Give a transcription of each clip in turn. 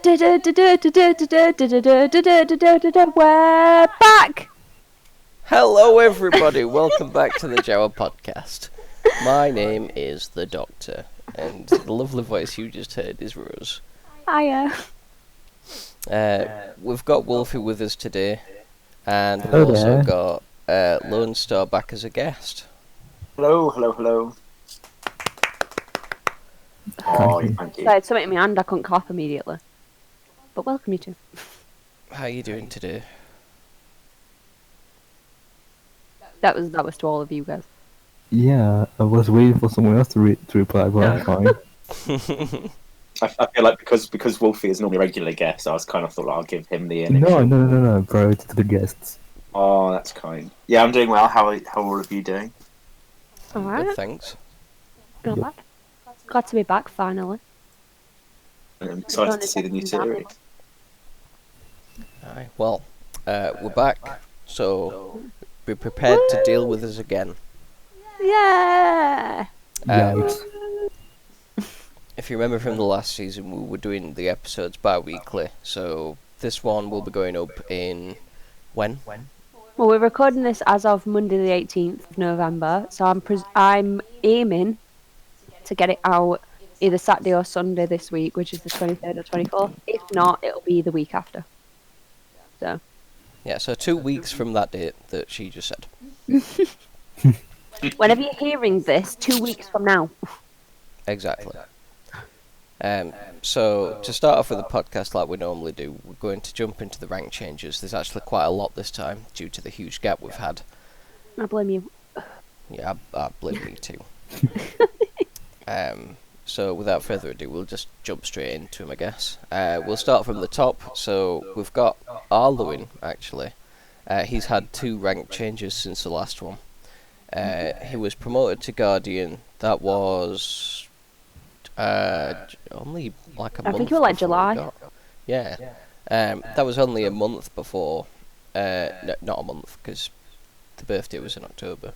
We're back! Hello everybody, welcome back to the Jawa podcast. My name is the Doctor, and the lovely voice you just heard is Rose. Hiya. We've got Wolfie with us today, and we've Hello also there. got Lone Star back as a guest. Hello. Oh, thank you. So I had something in my hand, I couldn't cough immediately. But welcome you two. How are you doing today? That was to all of you guys. Yeah, I was waiting for someone else to reply, but I'm fine. I feel like because Wolfie is normally a regular guest, I was kind of thought I'll give him the No, initial. no. Priority to the guests. Oh, that's kind. Yeah, I'm doing well. How are all of you doing? Alright. Good, thanks. Glad to be back finally. I'm excited to see the new series. Aye, well, we're back, so be prepared to deal with us again. Yeah! Yikes. If you remember from the last season, we were doing the episodes bi-weekly, so this one will be going up in... when? Well, we're recording this as of Monday the 18th of November, so I'm aiming to get it out either Saturday or Sunday this week, which is the 23rd or 24th. If not, it'll be the week after. So. Yeah, so 2 weeks from that date that she just said. Whenever you're hearing this, 2 weeks from now. Exactly. So, to start off with the podcast like we normally do, we're going to jump into the rank changes. There's actually quite a lot this time, due to the huge gap we've had. I blame you. Yeah, I blame me too. So, without further ado, we'll just jump straight into him, I guess. We'll start from the top. So, we've got Arluin, actually. He's had 2 rank changes since the last one. He was promoted to Guardian. That was... only like a month. I think it was like before July. we got- Yeah. That was only a month before. No, not a month, because the birthday was in October.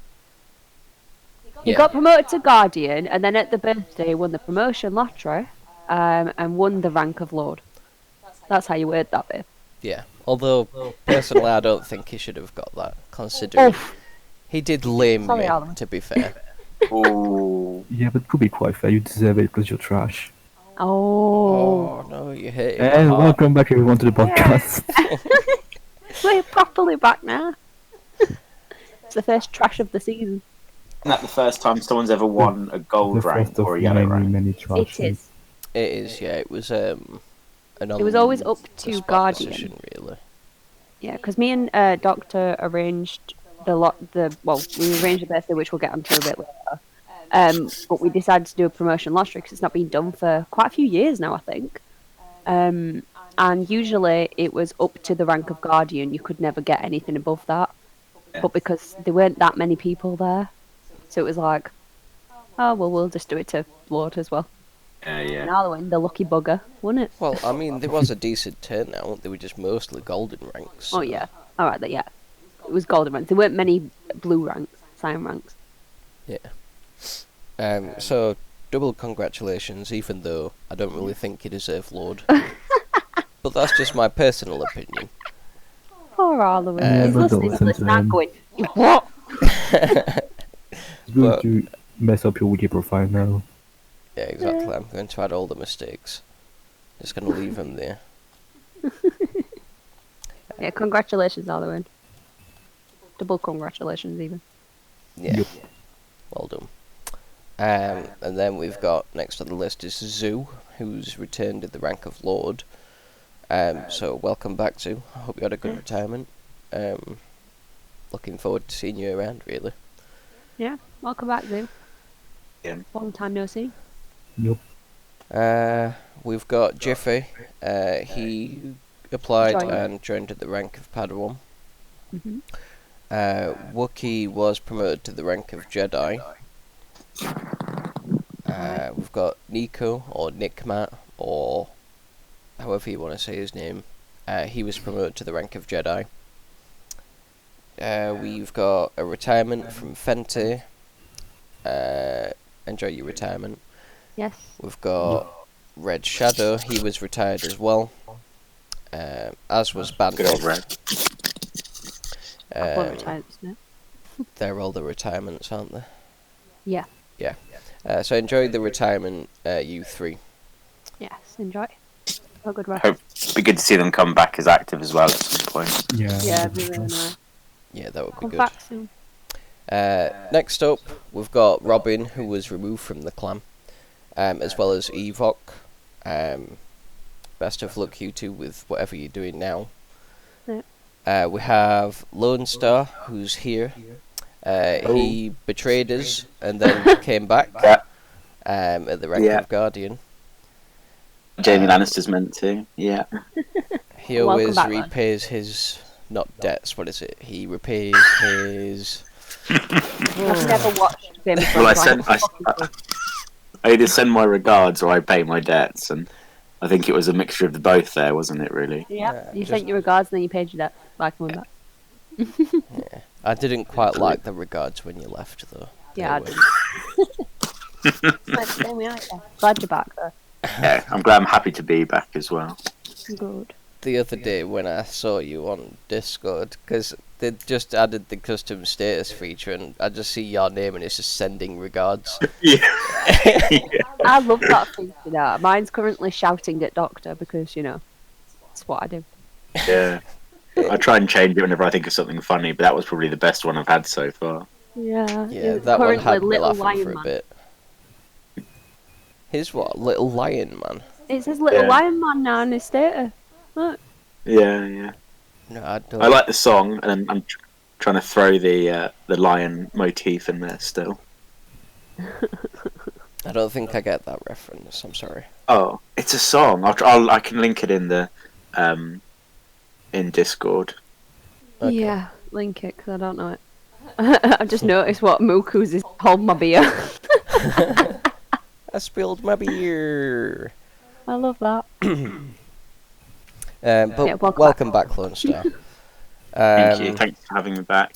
He got promoted to Guardian, and then at the birthday won the promotion lottery, and won the rank of Lord. That's how you word that bit. Yeah. Although, personally, I don't think he should have got that, considering Oh, he did lame Sorry, me, Alan. to be fair. Oh, Yeah, but to be quite fair, you deserve it because you're trash. oh. Oh, no, you hate And him. welcome back everyone to the podcast. We're properly back now. It's the first trash of the season. isn't that the first time someone's ever won a The gold rank first of or a yellow rank? many It trashes. is. It is, yeah. It was, an It was always up the to spot Guardian. decision, really. Yeah, because me and Doctor arranged we arranged the birthday, which we'll get onto a bit later. But we decided to do a promotion lottery because it's not been done for quite a few years now, I think. And usually it was up to the rank of Guardian. You could never get anything above that. But because there weren't that many people there, so it was like, oh well, we'll just do it to Lord as well. And Yeah. Arluin, the lucky bugger, won it. Well, I mean, there was a decent turnout. They were just mostly golden ranks. Oh yeah, all right, yeah. It was golden ranks. There weren't many blue ranks, cyan ranks. Yeah. So, double congratulations, even though I don't really think you deserve Lord. But that's just my personal opinion. Poor Arluin. Yeah, He's but don't listening to listen this to now him. going, what? It's going But- to mess up your wiki profile now. Yeah, exactly. I'm going to add all the mistakes. Just going to leave them there. Yeah, congratulations, Arluin. Double congratulations, even. Yeah, Yep. well done. And then we've got, next on the list is Zoo, who's returned at the rank of Lord. So, welcome back, Zoo. I hope you had a good retirement. Looking forward to seeing you around, really. Yeah, welcome back, Zoo. Yeah. Long time no see. Yep. We've got Jiffy. He applied Joined. and joined at the rank of Padawan. hmm Wookie was promoted to the rank of Jedi. We've got Nico, or Nickmat, or however you want to say his name. He was promoted to the rank of Jedi. We've got a retirement from Fenty. Enjoy your retirement. Yes. We've got Red Shadow, he was retired as well. As was Good old Bandit. Red. One retired, isn't it? They're all the retirements, aren't they? Yeah. Yeah. So enjoy the retirement, you three. Yes, enjoy. Oh, good rest. Hope it'd be good to see them come back as active as well at some point. Yeah. Yeah, it'd be really nice. Yeah, that would be Come good. back soon. Next up, we've got Robin, who was removed from the clan, as well as Evok. Best of luck, you two, with whatever you're doing now. Yeah. We have Lone Star, who's here. He betrayed us and then came back Yeah. at the rank Yeah. of Guardian. Jamie Lannister's meant to. Yeah. He Welcome always back, lad. repays his, not debts, what is it? He repays his... I've never watched Game of Well, Thrones. I either send my regards or I pay my debts, and I think it was a mixture of the both there, wasn't it? Really. Yeah, you just- sent your regards and then you paid your debt by coming back. Yeah. I didn't quite like the regards when you left, though. Yeah, I They did. were- There we are, yeah. Glad you're back though. Yeah, I'm glad. I'm happy to be back as well. Good. The other day when I saw you on Discord, because they just added the custom status feature, and I just see your name and it's just sending regards. Yeah. I love that feature now. Mine's currently shouting at Doctor because, you know, it's what I do. Yeah. I try and change it whenever I think of something funny, but that was probably the best one I've had so far. Yeah. Yeah, it's that one currently had me Little laughing Lion for a Man. bit. His what? Little Lion Man? It says Little Yeah. Lion Man now on his status. Look. Yeah, yeah. No, I don't. I like the song, and I'm trying to throw the lion motif in there still. I don't think I get that reference. I'm sorry. Oh, it's a song. I can link it in the in Discord. Okay. Yeah, link it because I don't know it. I've just noticed what Mooku's is called my beer. I spilled my beer. I love that. But Yeah, welcome back, Lone Star. Thank you. Thanks for having me back.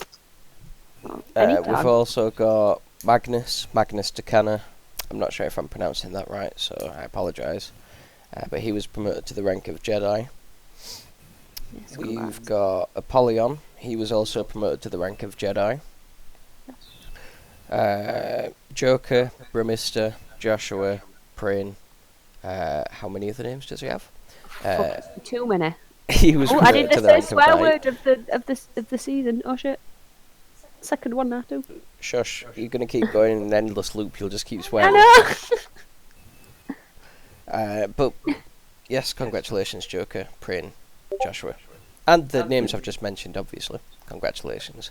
We've Anytime. also got Magnus Takana. I'm not sure if I'm pronouncing that right, so I apologise. But he was promoted to the rank of Jedi. Yes, We've got Apollyon. He was also promoted to the rank of Jedi. Joker, Brimista, Joshua, Prain. How many other names does he have? Fuck, too many. He was Oh, I promoted didn't to just the say rank of swear Knight. word of the season. Oh shit. Second one now too. Shush, you're going to keep going in an endless loop, you'll just keep I swearing. know. But, yes, congratulations, Joker, Prain, Joshua. And the names I've just mentioned, obviously. Congratulations.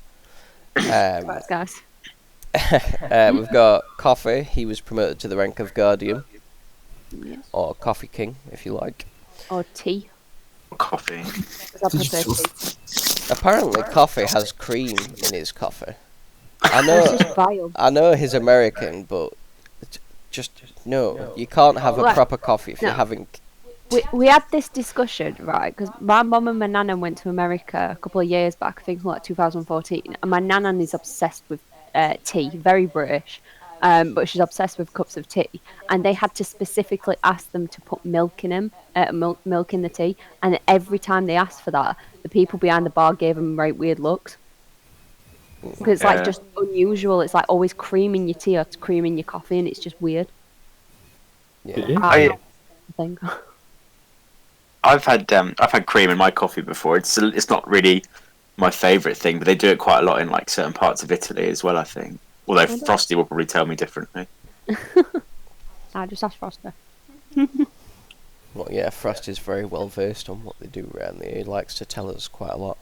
Congrats, guys. We've got Coffee, he was promoted to the rank of Guardian, Yes. or Coffee King, if you like. Or tea. Coffee. 'Cause I prefer tea. Apparently, Coffee has cream in his coffee. I It's know, just vile. I know he's American, but just no. You can't have a Right. proper coffee if you're No. having. We had this discussion, right? Because my mum and my nana went to America a couple of years back, I think like 2014, and my nana is obsessed with tea, very British, but she's obsessed with cups of tea. And they had to specifically ask them to put milk in them, milk in the tea. And every time they asked for that, the people behind the bar gave them right weird looks. Because it's like Yeah. just unusual. It's like always cream in your tea or cream in your coffee, and it's just weird. Yeah. It is. I think. I've had cream in my coffee before. It's not really my favourite thing, but they do it quite a lot in like certain parts of Italy as well, I think. Although do? Frosty will probably tell me differently. I just asked Foster. Well, yeah, Frost is very well versed on what they do around there. He likes to tell us quite a lot.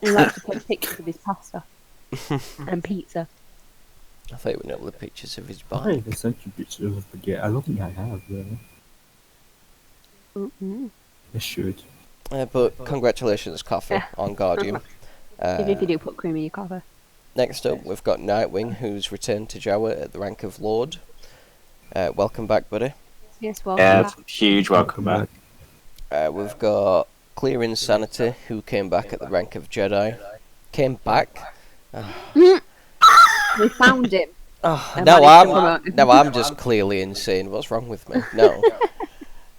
He likes to take pictures of his pasta and pizza. I thought we know the pictures of his I bar. have sent you pictures of spaghetti. I don't think I have, though. Mm-mm. I should. But congratulations, Coffee, Yeah. on Guardian. Even if you do put cream in your coffee. Next up, we've got Nightwing, who's returned to Jawa at the rank of Lord. Welcome back, buddy. Yes, well, Yeah, huge welcome back. We've got Clear Insanity, who came back at the rank of Jedi. Came back? we found him. Oh, And now managed to promote him. I'm just clearly insane. What's wrong with me? No.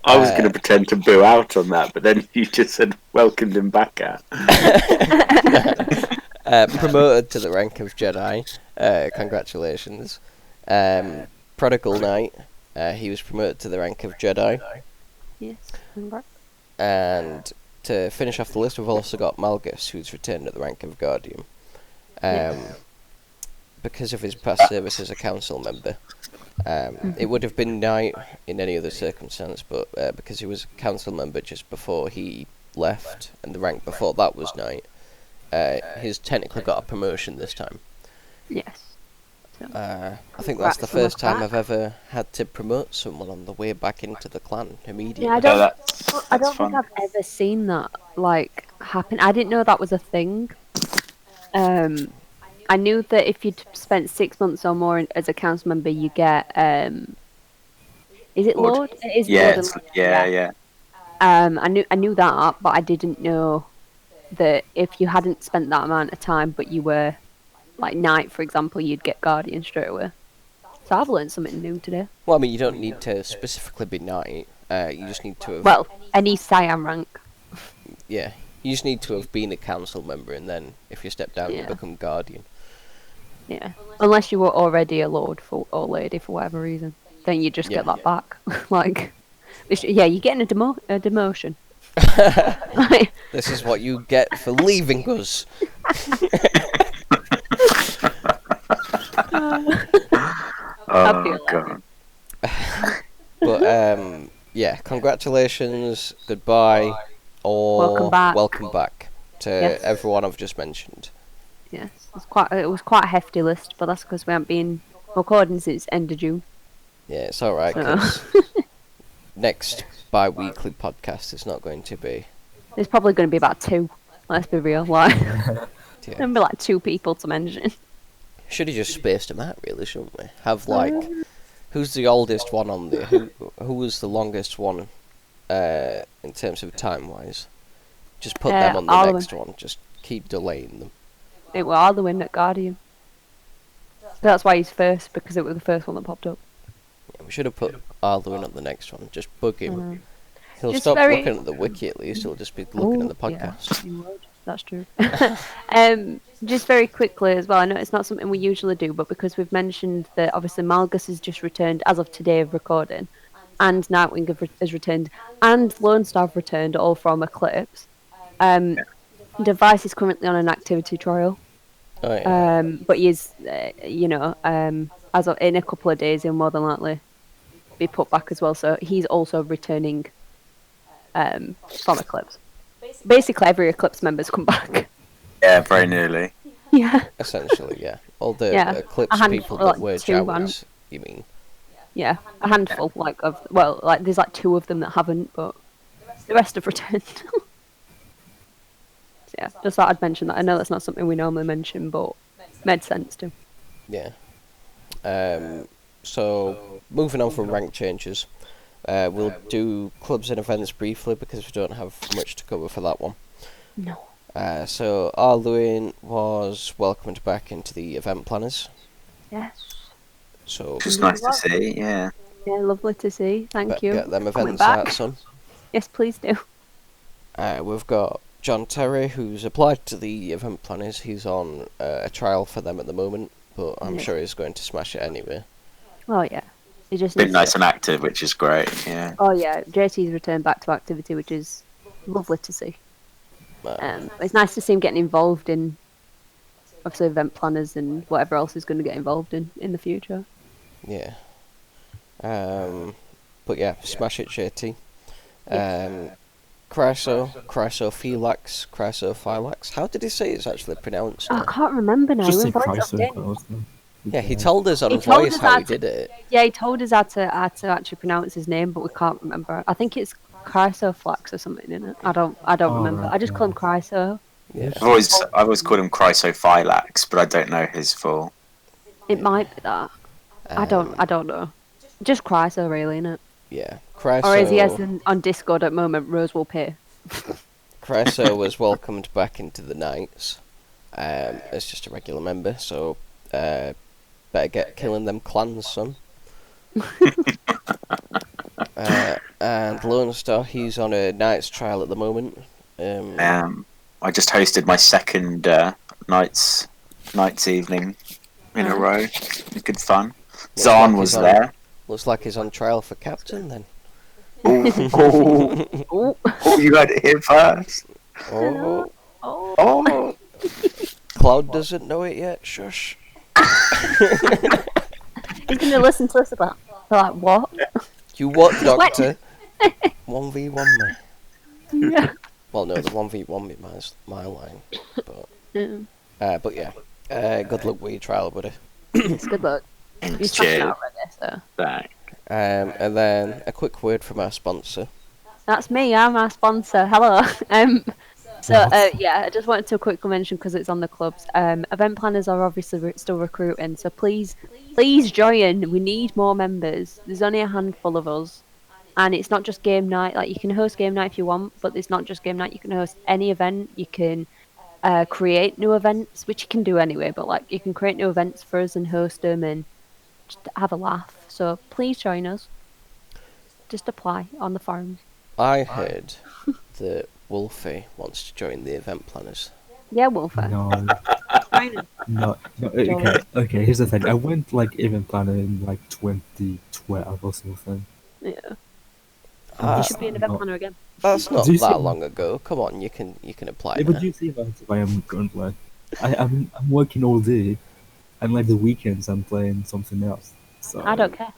I was going to pretend to boo out on that, but then you just said welcomed him back at. Promoted to the rank of Jedi. Congratulations. Prodigal Knight. He was promoted to the rank of Jedi. Yes. Congrats. And to finish off the list, we've also got Malgus, who's returned at the rank of Guardian. Because of his past service as a council member. It would have been Knight in any other circumstance, but because he was a council member just before he left, and the rank before that was Knight, he's technically got a promotion this time. Yes. So, I think that's the first time I've ever had to promote someone on the way back into the clan immediately. yeah, I don't think I've ever seen that happen. I didn't know that was a thing. I knew that if you'd spent 6 months or more as a council member, you get is it Lord? It is Lord and Lord. Yeah. I knew that, but I didn't know that if you hadn't spent that amount of time, but you were like Knight, for example, you'd get Guardian straight away. So I've learned something new today. Well, I mean, you don't need to specifically be Knight. You just need to have... Well, any Siam rank. Yeah, you just need to have been a council member, and then if you step down, you become Guardian. Yeah, unless you were already a Lord or Lady for whatever reason, then you just get that back. You're getting a demotion. This is what you get for leaving us. Oh god. But yeah, congratulations, goodbye, or welcome back to everyone I've just mentioned. Yes, it was quite a hefty list, but that's because we haven't been recording since end of June. Yeah, it's alright, because next bi-weekly podcast is not going to be... There's probably going to be about 2, let's be real. There'll be like 2 people to mention. Should have just spaced them out, really, shouldn't we? Have who's the oldest one on there? Who was the longest one in terms of time-wise? Just put them on the next one, just keep delaying them. It was Arluin at Guardian. That's why he's first, because it was the first one that popped up. Yeah, we should have put Arluin on the next one. Just bug him. He'll Just stop looking at the wiki at least. He'll just be looking at the podcast. Yeah, you would. That's true. Just very quickly as well, I know it's not something we usually do, but because we've mentioned that obviously Malgus has just returned as of today of recording, and Nightwing has returned, and Lone Star have returned, all from Eclipse. Device is currently on an activity trial. Oh, yeah. But he's, as of in a couple of days, he'll more than likely be put back as well. So he's also returning from Eclipse. Basically, every Eclipse member's come back. Yeah, very nearly. Yeah. Essentially, yeah. All the Eclipse people that wear jowls, you mean? Yeah, a handful, there's 2 of them that haven't, but the rest have returned. Yeah, just thought I'd mention that. I know that's not something we normally mention, but made sense to. Yeah. So, moving on from rank changes, we'll do clubs and events briefly because we don't have much to cover for that one. No. So, Arluin was welcomed back into the event planners. Yes. So, Just nice to see, yeah. Yeah, lovely to see. Thank you. Get them Coming events back. out, son. Yes, please do. We've got John Terry, who's applied to the event planners. He's on a trial for them at the moment, but I'm sure he's going to smash it anyway. Oh yeah, he just Been nice and active, which is great. Yeah. Oh yeah, JT's returned back to activity, which is lovely to see. It's nice to see him getting involved in, obviously, event planners and whatever else he's going to get involved in the future. Yeah. But yeah, smash it, JT. Chrysophylax. How did he say it's actually pronounced? I can't remember now. Just say We've already Chryso. updated. that was the- Yeah, he told us on He told voice us how how he to- did it. Yeah, he told us how to actually pronounce his name, but we can't remember. I think it's Chrysoflax or something in it. I don't remember. right, I just call him Chryso. Yeah. I've always called him Chrysophylax, but I don't know his full. It might be that. I don't know. Just Chryso, really, innit? Yeah. Or as he has on Discord at the moment, Rose will pay. Chryso was welcomed back into the Knights as just a regular member, so better get killing them clans, son. And Lone Star, he's on a night's trial at the moment. I just hosted my second night's evening in a row. Good fun. Looks Zahn like was he's on- there. Looks like he's on trial for captain then. Oh, you had it here first. Oh, Oh. Oh, Cloud doesn't know it yet. Shush. He's gonna listen to us about. Like what? You what, Doctor? 1v1 me. Yeah. Well, no, the 1v1 me my line. But yeah. Good luck with your trial, buddy. It's good luck. You smashed it cheers. out already, so. Thanks. And then a quick word from our sponsor. That's me. I'm our sponsor. Hello. Yeah, I just wanted to quickly mention because it's on the clubs. Event planners are obviously still recruiting, so please join. We need more members. There's only a handful of us, and it's not just game night. Like you can host game night if you want, but it's not just game night. You can host any event. You can create new events, which you can do anyway. But like you can create new events for us and host them and just have a laugh. So please join us. Just apply on the forums. I heard that Wolfie wants to join the event planners. Yeah, Wolfer. No, Join us. no. Okay. Here's the thing. I went like event planner in like 2012 or something. Yeah. Ah, You should be an event no. planner again. That's not Do you that see- long ago. Come on, you can apply. Yeah, now. but you see if I am currently. I'm working all day, and like the weekends I'm playing something else. So I don't care.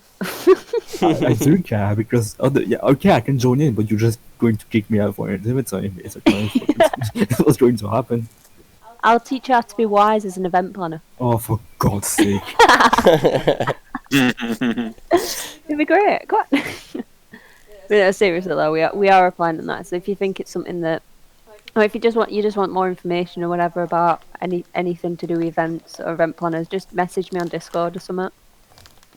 I do care because okay, I can join in, but you're just going to kick me out for it every time. It's what's going to happen. I'll teach you how to be wise as an event planner. Oh, for God's sake! It'd be great. Come on. But no, seriously though, we are applying on that. So if you think it's something that, or if you just want more information or whatever about anything to do with events or event planners, just message me on Discord or something,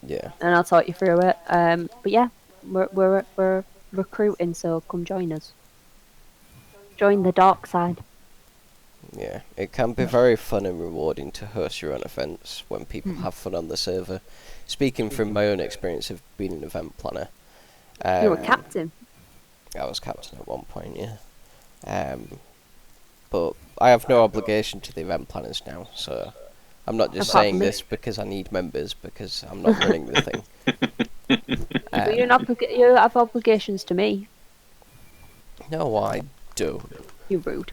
Yeah. and I'll talk you through it. But yeah, we're recruiting, so come join us. Join the dark side. Yeah, it can be very fun and rewarding to host your own events when people have fun on the server. Speaking from my own experience of being an event planner, You're a captain. I was captain at one point, yeah. But I have no obligation to the event planners now, so I'm not just Apart saying from me. this because I need members, because I'm not running the thing. But you have obligations to me. No, I don't. You're rude.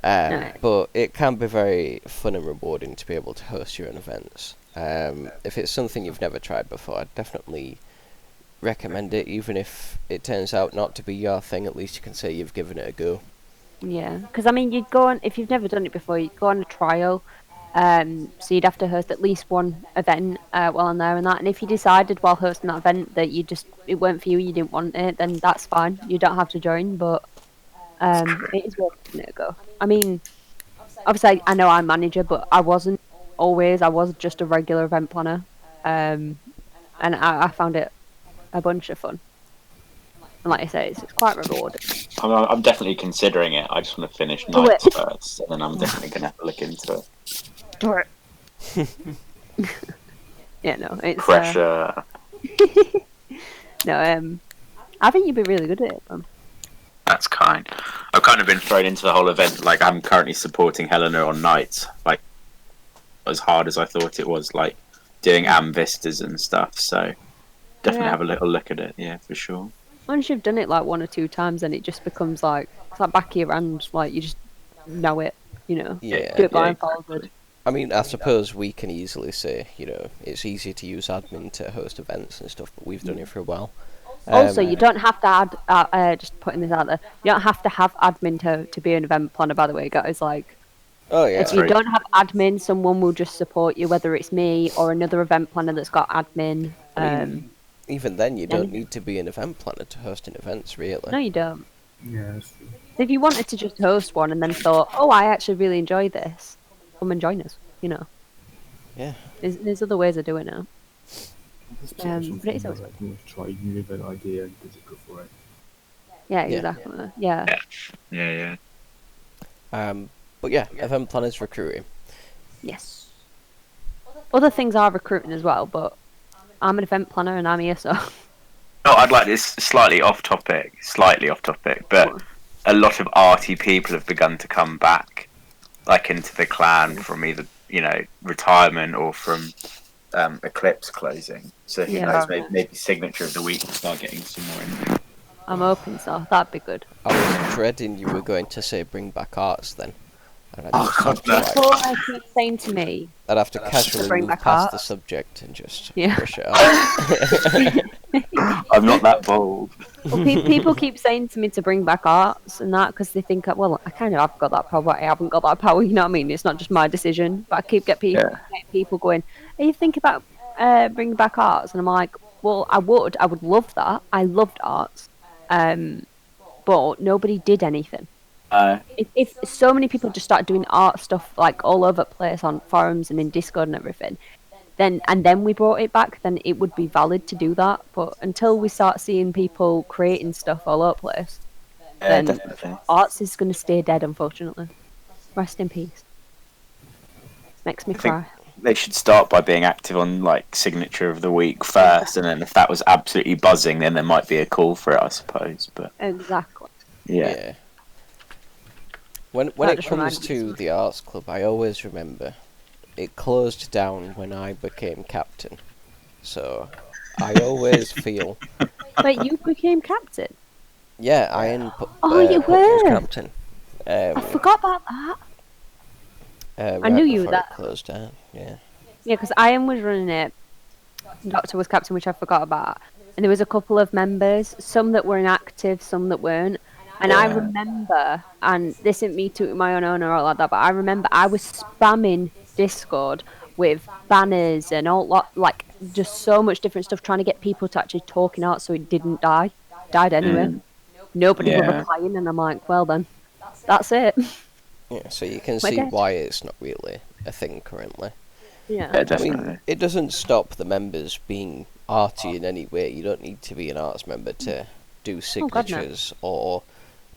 But it can be very fun and rewarding to be able to host your own events. If it's something you've never tried before, I'd definitely recommend it. Even if it turns out not to be your thing, at least you can say you've given it a go. Yeah, because I mean, you'd go on if you've never done it before. You'd go on a trial, so you'd have to host at least one event while on there and that. And if you decided while hosting that event that it weren't for you, you didn't want it, then that's fine. You don't have to join, but it is worth giving it a go. I mean, obviously, I know I'm manager, but I wasn't always. I was just a regular event planner, and I found it a bunch of fun. And like I say, it's quite rewarding. I'm definitely considering it. I just want to finish Do nights it. first, and then I'm definitely going to have to look into it. Do it. Yeah, no, it's Pressure. no. I think you'd be really good at it. That's kind. I've kind of been thrown into the whole event. Like I'm currently supporting Helena on nights. Like as hard as I thought it was. Like doing vistas and stuff. So definitely Yeah. have a little look at it. Yeah, for sure. Once you've done it like one or two times, then it just becomes like it's like back of your hand. Like you just know it. You know. Yeah. Do it Yeah, blindfolded. I mean, I suppose we can easily say, it's easy to use admin to host events and stuff, but we've done it for a while. Also, Um, you don't have to add. Just putting this out there, you don't have to have admin to be an event planner. By the way, guys, like Oh yeah. if you right. don't have admin, someone will just support you, whether it's me or another event planner that's got admin. Even then, you don't Yeah. need to be an event planner to host an events, really. No, you don't. Yeah, that's true. If you wanted to just host one and then thought, oh, I actually really enjoy this, come and join us. Yeah. There's other ways of doing it. Just but it is something always like you try a new event idea and just go for it. Yeah, Yeah. exactly. Yeah. Yeah. But yeah, event planners recruiting. Yes. Other things are recruiting as well, but I'm an event planner and I'm here, so Oh, I'd like this slightly off topic, but a lot of arty people have begun to come back, like into the clan from either retirement or from Eclipse closing. So who Yeah. knows? Maybe signature of the week will start getting some more in. I'm hoping so. That'd be good. I was dreading you were going to say bring back arts then. And I'd Oh, just have God, to, no. People keep saying to me, I'd have to casually bring move back past the arts. subject and just Yeah. push it out. I'm not that bold. well, people keep saying to me to bring back arts and that because they think, well, I kind of have got that power, but I haven't got that power. You know what I mean? It's not just my decision. But I keep get people going, are you thinking about bringing back arts? And I'm like, well, I would love that. I loved arts, but nobody did anything. If so many people just start doing art stuff like all over the place on forums and in Discord and everything, then we brought it back, then it would be valid to do that. But until we start seeing people creating stuff all over the place, then Definitely. arts is going to stay dead, unfortunately. Rest in peace. Makes me I think- cry. They should start by being active on like signature of the week first, and then if that was absolutely buzzing, then there might be a call for it, I suppose. But Exactly. yeah. When That it just comes reminded me to of the arts club, I always remember it closed down when I became captain. So I always feel, Wait, you became captain? yeah, Ian put, Oh, you put me as were? captain. I forgot about that. Right knew you before that. it closed down. Yeah. Yeah, because Ian was running it. Doctor was captain, which I forgot about. And there was a couple of members, some that were inactive, some that weren't. And I Yeah. remember, and this isn't me tooting my own honor or like that, but I remember I was spamming Discord with banners and like just so much different stuff, trying to get people to actually talking out so it didn't die. Died anyway. Nobody was Yeah. replying, and I'm like, well then, that's it. Yeah, so you can My see dad. why it's not really a thing currently. Yeah, Yeah. I definitely. mean, it doesn't stop the members being arty in any way. You don't need to be an arts member to do Oh, God, no. signatures or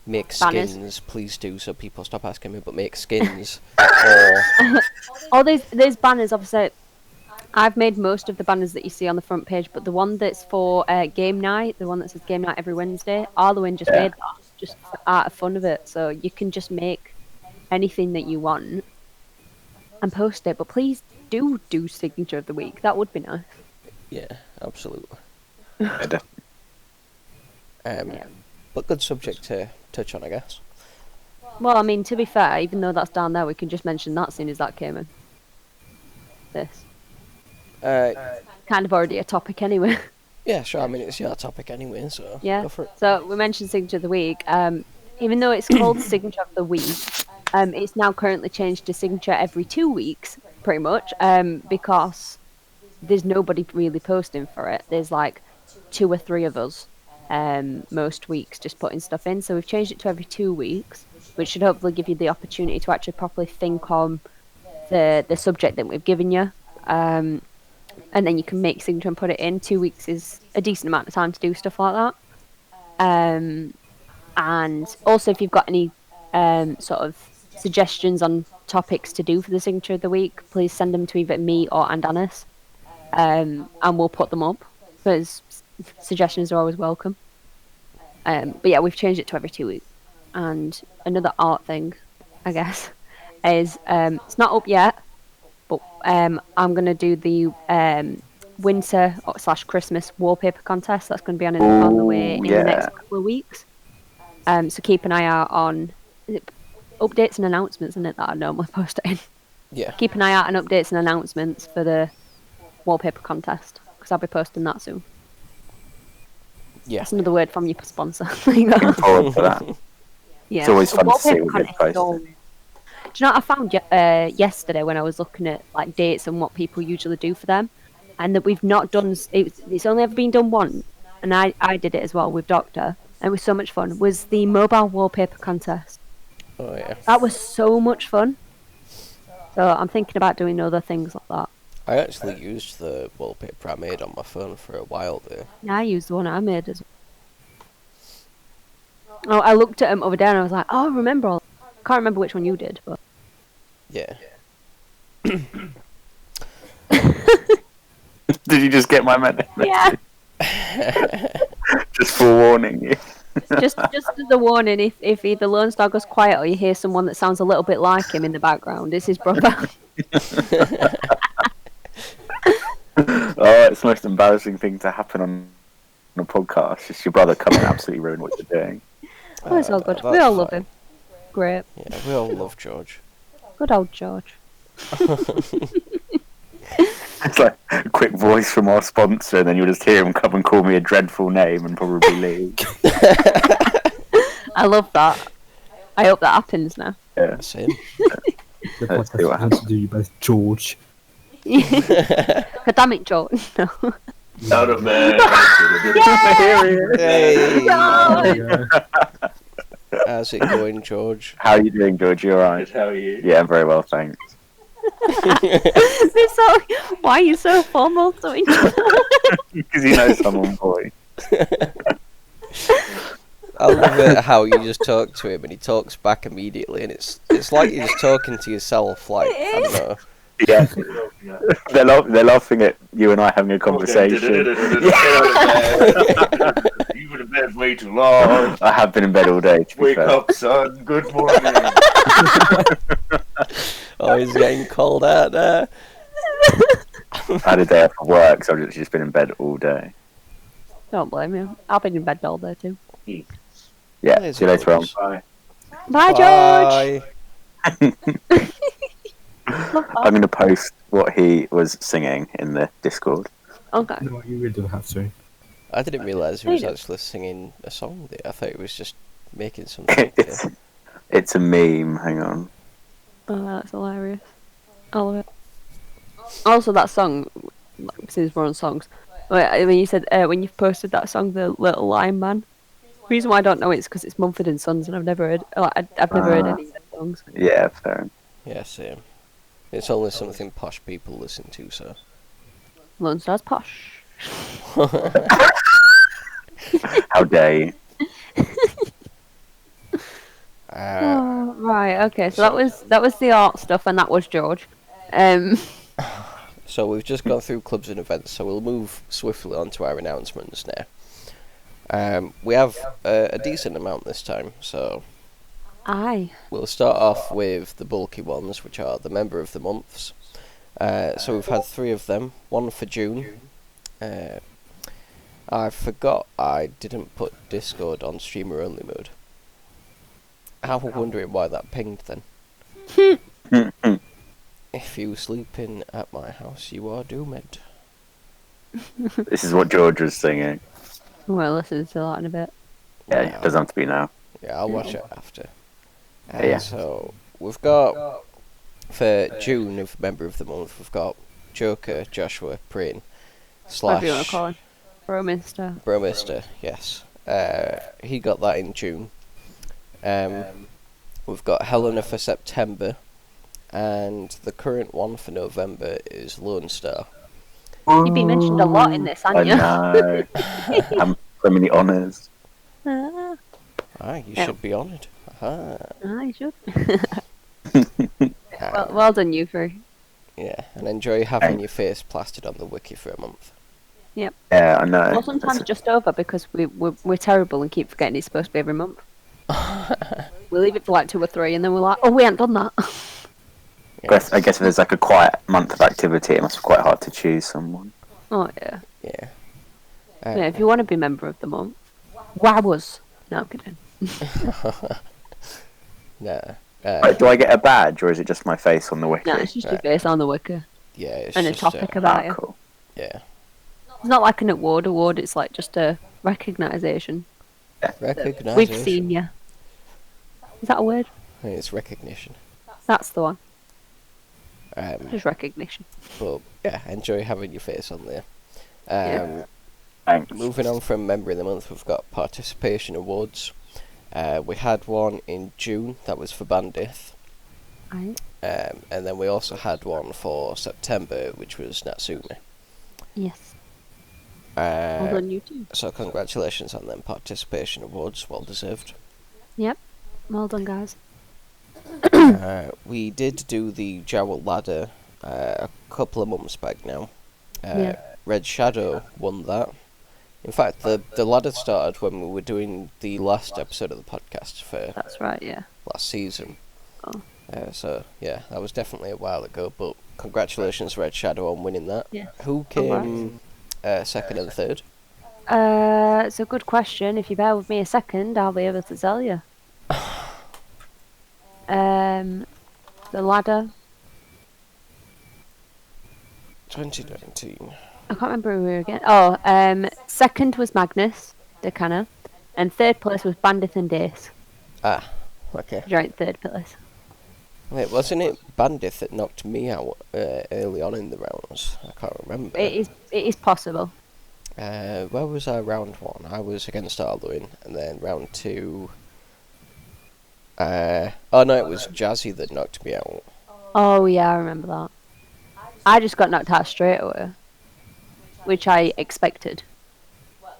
make Banners. skins. Please do, so people stop asking me. But make skins or Oh, there's banners. Obviously, I've made most of the banners that you see on the front page, but the one that's for game night, the one that says game night every Wednesday, Arlwin just Yeah. made that just out of fun of it. So you can just make anything that you want and post it. But please do signature of the week. That would be nice. yeah, absolutely. Yeah, definitely. Yeah. But good subject to touch on, I guess. Well, I mean, to be fair, even though that's down there, we can just mention that as soon as that came in. This kind of already a topic anyway. Yeah, sure. I mean, it's your topic anyway, so Yeah. go for it. So we mentioned signature of the week. Even though it's called signature of the week, it's now currently changed to signature every 2 weeks, pretty much, because there's nobody really posting for it. There's like 2 or 3 of us most weeks just putting stuff in. So we've changed it to every 2 weeks, which should hopefully give you the opportunity to actually properly think on the subject that we've given you. And then you can make signature and put it in. 2 weeks is a decent amount of time to do stuff like that. And also, if you've got any sort of suggestions on topics to do for the signature of the week, please send them to either me or Andanis, and we'll put them up, because suggestions are always welcome. But yeah, we've changed it to every 2 weeks. And another art thing, I guess, is it's not up yet, but I'm going to do the winter / Christmas wallpaper contest. That's going to be on the way in the next couple of weeks. So keep an eye out on updates and announcements, isn't it, that I normally post it in. Yeah. Keep an eye out on updates and announcements for the wallpaper contest, because I'll be posting that soon. Yeah. That's another word from your sponsor. There you go. Looking forward to that. Yeah. It's always The fun to see wallpaper what gets contest is posted. always- Do you know what I found yesterday when I was looking at like dates and what people usually do for them, and that we've not done? It's only ever been done once, and I did it as well with Doctor, and it was so much fun. Was the mobile wallpaper contest? Oh yeah. That was so much fun. So I'm thinking about doing other things like that. I actually used the wallpaper I made on my phone for a while there. Yeah, I used the one I made as well. Oh, I looked at them over there and I was like, oh, I remember all. I can't remember which one you did, but Yeah. Did you just get my message? yeah. Just forewarning you. just as a warning, if either Lone Star goes quiet or you hear someone that sounds a little bit like him in the background, it's his brother. Oh, it's the most embarrassing thing to happen on a podcast. It's your brother coming and absolutely ruin what you're doing. Oh, it's all good. We that's all love fine. him. Great. Yeah, we all love George. Good old George. It's like a quick voice from our sponsor, and then you'll just hear him come and call me a dreadful name and probably leave. I love that. I hope that happens now. Yeah. Same. The Let's see what podcast is to do by George. God damn it, George. No. Out of man. Hey, No. how's it going, George? How are you doing, George? You alright? How are you? Yeah, I'm very well, thanks. They're so, why are you so formal to each other? Because you know someone, boy. I love it how you just talk to him and he talks back immediately, and it's like you're just talking to yourself. Like, I don't know. Yeah. They're laughing at you and I having a conversation. You've been in bed way too long. I have been in bed all day, to be Wake fair. up, son. Good morning. Oh, he's getting called out there. I had a day off of work, so I've literally just been in bed all day. Don't blame you. I've been in bed all day too. Yeah, There's see you later on. Bye. Bye, George. Bye. I'm going to post what he was singing in the Discord. Okay. No, you really don't have to. I didn't realise he was Hey. actually singing a song there. I thought he was just making something up there. It's a meme, hang on. Oh, that's hilarious. I love it. Also, that song, since we're on songs, when you said, when you've posted that song, The Little Lion Man, the reason why I don't know it is because it's Mumford & Sons and I've never heard, I've never heard any of their songs. Yeah, fair. Yeah, same. It's only something posh people listen to, so. Lone Star's posh. How dare you? Oh, right, okay, so that was the art stuff and that was George. So we've just gone through clubs and events, so we'll move swiftly on to our announcements now. We have a decent amount this time, so Aye. we'll start off with the bulky ones, which are the member of the months. So we've had 3 of them, one for June. I forgot I didn't put Discord on streamer only mode. I was wondering why that pinged then. If you sleeping at my house, you are doomed. This is what George was singing. We'll listen to that in a bit. Yeah, it doesn't have to be now. Yeah, I'll watch it after. Yeah. So we've got for June of member of the month, we've got Joker, Joshua, Prin, Whatever you want to slash call him. Brominster. Bromister. Yes, he got that in June. We've got Helena for September, and the current one for November is Lone Star. You've been mentioned a lot in this, I haven't you? know. I'm so many honours. Ah, You Yeah. should be honoured. Aha. you should. Well done, you three. Yeah, and enjoy having Thanks. your face plastered on the wiki for a month. Yeah, I know. Well, sometimes just over because we're terrible and keep forgetting it's supposed to be every month. We leave it for like 2 or 3 and then we're like, oh, we ain't done that. I guess if there's like a quiet month of activity, it must be quite hard to choose someone. Oh, yeah. Yeah. Yeah, if you want to be member of the month, wowers. No, I'm kidding. Nah. Right, do I get a badge, or is it just my face on the wiki? No, it's just your face on the wiki. Yeah, it's And a just topic about you. Cool. yeah. It's not like an award, it's like just a recognition. Recognition. We've seen you. Is that a word? I think it's recognition. That's the one. But Just recognition. yeah, enjoy having your face on there. Yeah. Thanks. Moving on from member of the month, we've got participation awards. We had one in June that was for Bandith, Right. and then we also had one for September, which was Natsume. Yes. Well Uh, done, you too. so congratulations on them participation awards, well deserved. Yep. Well done, guys. We did do the Jowl ladder a couple of months back now. Yeah. Red Shadow won that. In fact, the ladder started when we were doing the last episode of the podcast for That's right, yeah. last season. Oh. So yeah, that was definitely a while ago. But congratulations, Red Shadow, on winning that. Yeah. Who came second and third? It's a good question. If you bear with me a second, I'll be able to tell you. The ladder. 2019. I can't remember who we were again. Oh, second was Magnus Decana, and third place was Bandith and Dace. Ah, okay. Right, third place. Wait, wasn't it Bandith that knocked me out early on in the rounds? I can't remember. It is possible. Where was I round one? I was against Arluin, and then round two. Oh no, it was Jazzy that knocked me out. Oh yeah, I remember that. I just got knocked out straight away, which I expected.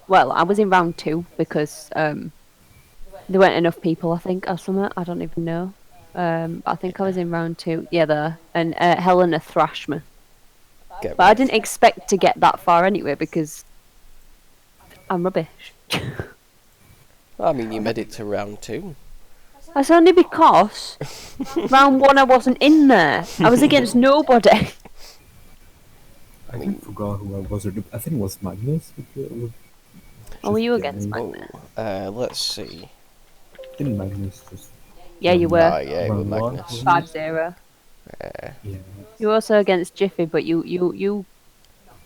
Well, I was in round two because there weren't enough people, I think, or something. I don't even know. I think I was in round two. Yeah, there. And Helena thrashed me. Get But I didn't expect to get that far anyway because I'm rubbish. I mean, you made it to round two. That's only because round one I wasn't in there. I was against nobody. I forgot who I was. I think it was Magnus. Oh, were you Just against getting- Magnus? Let's see. Didn't Magnus just... Yeah, you Ah, were. yeah, it was Round one, Magnus. wasn't 5-0. Yeah. You were also against Jiffy, but you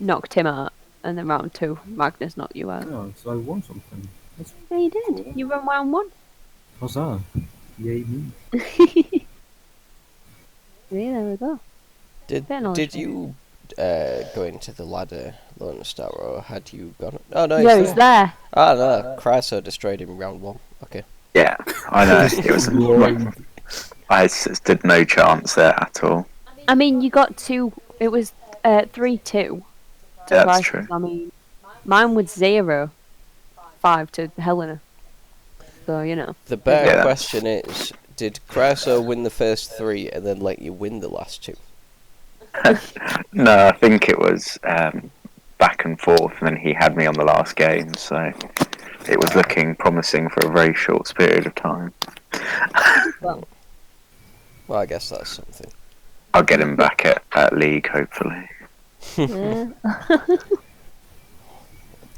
knocked him out, and then round two, Magnus knocked you out. Yeah, so I won something. That's Yeah, you did. You won round one. huzzah. Yay me. Yeah, there we go. Did Fair knowledge did there. you go into the ladder, Lone Star, or had you gone? Oh no, Yeah, he's he's there. there. Ah no, Chryso destroyed him round one. Okay. Yeah, I know. It was. Roaring. I stood no chance there at all. I mean, you got two. It was 3-2. To Yeah, that's Bryce. true. I mean, mine was 0-5 to Helena. So you know. The better Yeah. question is, did Chryso win the first three and then let you win the last two? No, I think it was back and forth, and then he had me on the last game, so it was looking promising for a very short period of time. Well, Well, I guess that's something. I'll get him back at League, hopefully. yeah.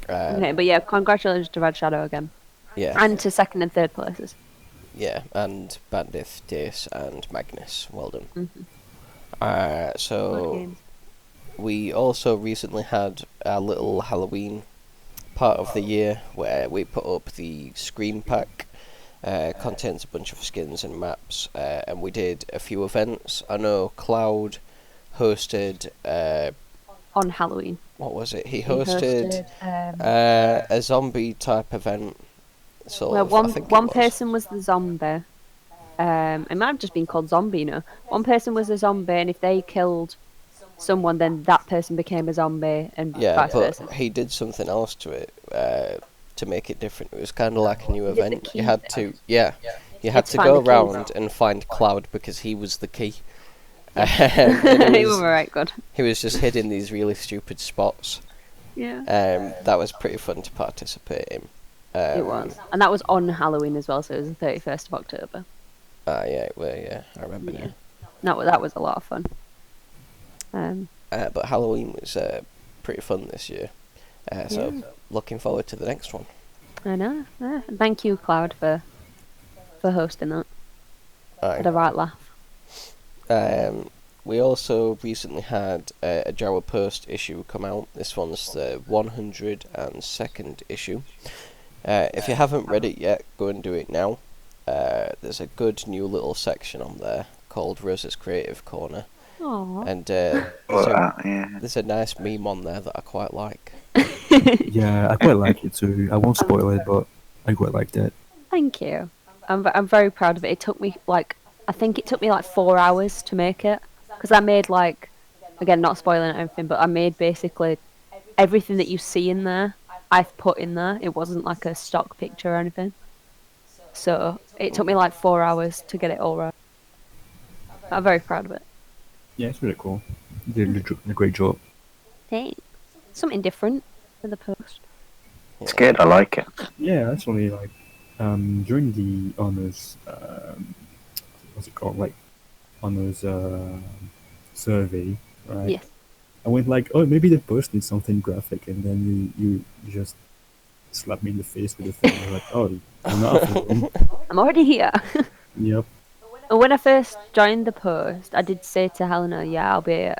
Uh, Okay, but yeah, congratulations to Red Shadow again, Yeah, and to second and third places. yeah, and Bandith, Dace, and Magnus. Well done. Good So games. we also recently had our little Halloween part of the year where we put up the Scream Pack. Contains a bunch of skins and maps, and we did a few events. I know Cloud hosted. On Halloween. What was it? He He hosted a zombie type event. Sort well, of, I think it one was. person was the zombie. It might have just been called zombie, you know. One person was a zombie, and if they killed someone, then that person became a zombie, and Yeah, vice but versa. he did something else to it to make it different. It was kind of like a new He did the event. key You had thing. to, you had It's to find go the key. around and find Cloud because he was the key. And You were right, good. he was just hid in these really stupid spots. Yeah. That was pretty fun to participate in. It was. And that was on Halloween as well, so it was the 31st of October. Yeah, well, yeah, I remember Yeah. now. That was a lot of fun. But Halloween was pretty fun this year. So Yeah. looking forward to the next one. I know. Yeah. And thank you, Cloud, for hosting that. Had a right laugh. We also recently had a Jawa Post issue come out. This one's the 102nd issue. If you haven't read it yet, go and do it now. There's a good new little section on there called Rosa's Creative Corner. Aww. And Yeah. there's a nice meme on there that I quite like. Yeah, I quite like it too. I won't spoil it, but I quite liked it. Thank you. I'm very proud of it. It took me I think it took me 4 hours to make it, because I made again, not spoiling anything, but I made basically everything that you see in there. I've put in there. It wasn't like a stock picture or anything. So it took me 4 hours to get it all right. I'm very proud of it. Yeah, it's really cool. You did a great job. Thanks. Something different for the post. It's good. I like it. Yeah, actually, like during the honors, what's it called? Like honors survey, right? Yes. I went like, oh, maybe the post needs something graphic, and then you just slap me in the face with the thing. You're like, oh, I'm not for them. I'm already here. Yep. And when I first joined the post, I did say to Helena, yeah, I'll be.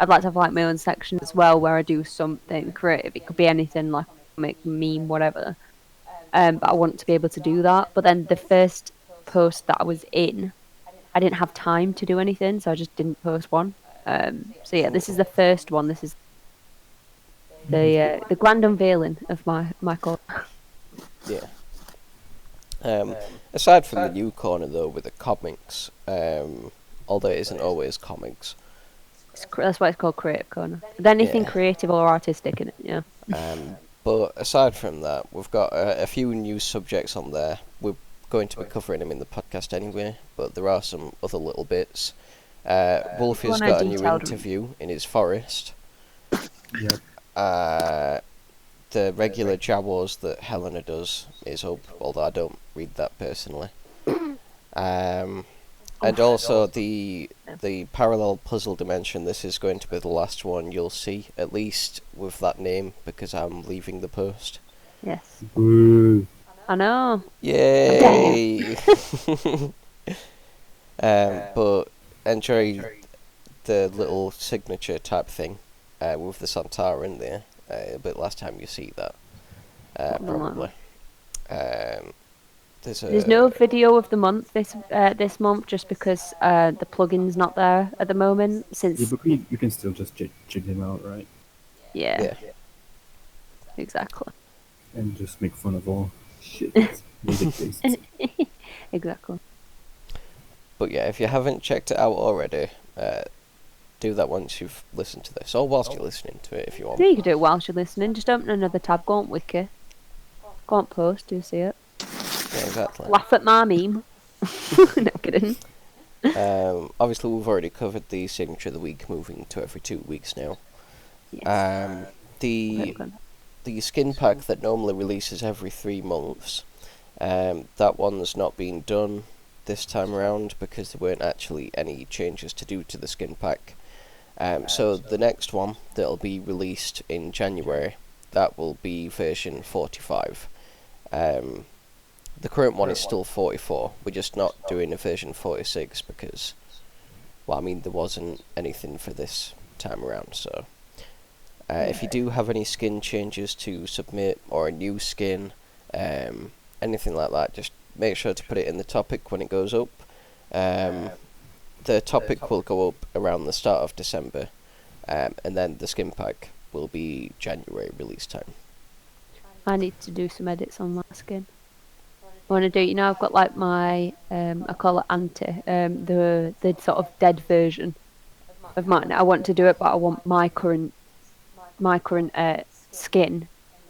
I'd like to have like my own section as well, where I do something creative. It could be anything, like comic, meme, whatever. But I want to be able to do that. But then the first post that I was in, I didn't have time to do anything, so I just didn't post one. So yeah, this is the first one. This is the grand unveiling of my course. Yeah. Aside from the new corner though, with the comics, although it isn't always comics, That's why it's called Creative Corner. With anything Yeah. creative or artistic in it, yeah. but aside from that, we've got a few new subjects on there. We're going to be covering them in the podcast anyway, but there are some other little bits. Wolfie's One I got a new detailed. interview in his forest. Yep. The regular Jawas that Helena does is up, although I don't read that personally. And also the parallel puzzle dimension. This is going to be the last one you'll see, at least with that name, because I'm leaving the post. Yes. Boo. I know. Yay! But enjoy the little signature type thing with the Santara in there. But last time you see that, probably. There's no video of the month this month, just because the plugin's not there at the moment. Yeah, Since but you can still just check them out, right? yeah, Yeah. exactly, And just make fun of all shit that's music based. exactly. But yeah, if you haven't checked it out already, do that once you've listened to this, or whilst you're listening to it, if you want. Yeah, you can do it whilst you're listening. Just open another tab. Go on Wiki. Go on Post. Do you see it? Yeah, exactly. Laugh at my meme. No kidding. Obviously, we've already covered the signature of the week, moving to every 2 weeks now. Yes. The skin pack that normally releases every 3 months, that one's not being done this time around because there weren't actually any changes to do to the skin pack. So the next one that'll be released in January, that will be version 45. The current one is still 44. We're just not doing a version 46 because, well, I mean, there wasn't anything for this time around. So, if you do have any skin changes to submit or a new skin, anything like that, just make sure to put it in the topic when it goes up. The topic will go up around the start of December, and then the skin pack will be January release time. I need to do some edits on my skin. I want to do, I've got like my, I call it anti, the sort of dead version of mine. I want to do it, but I want my current skin,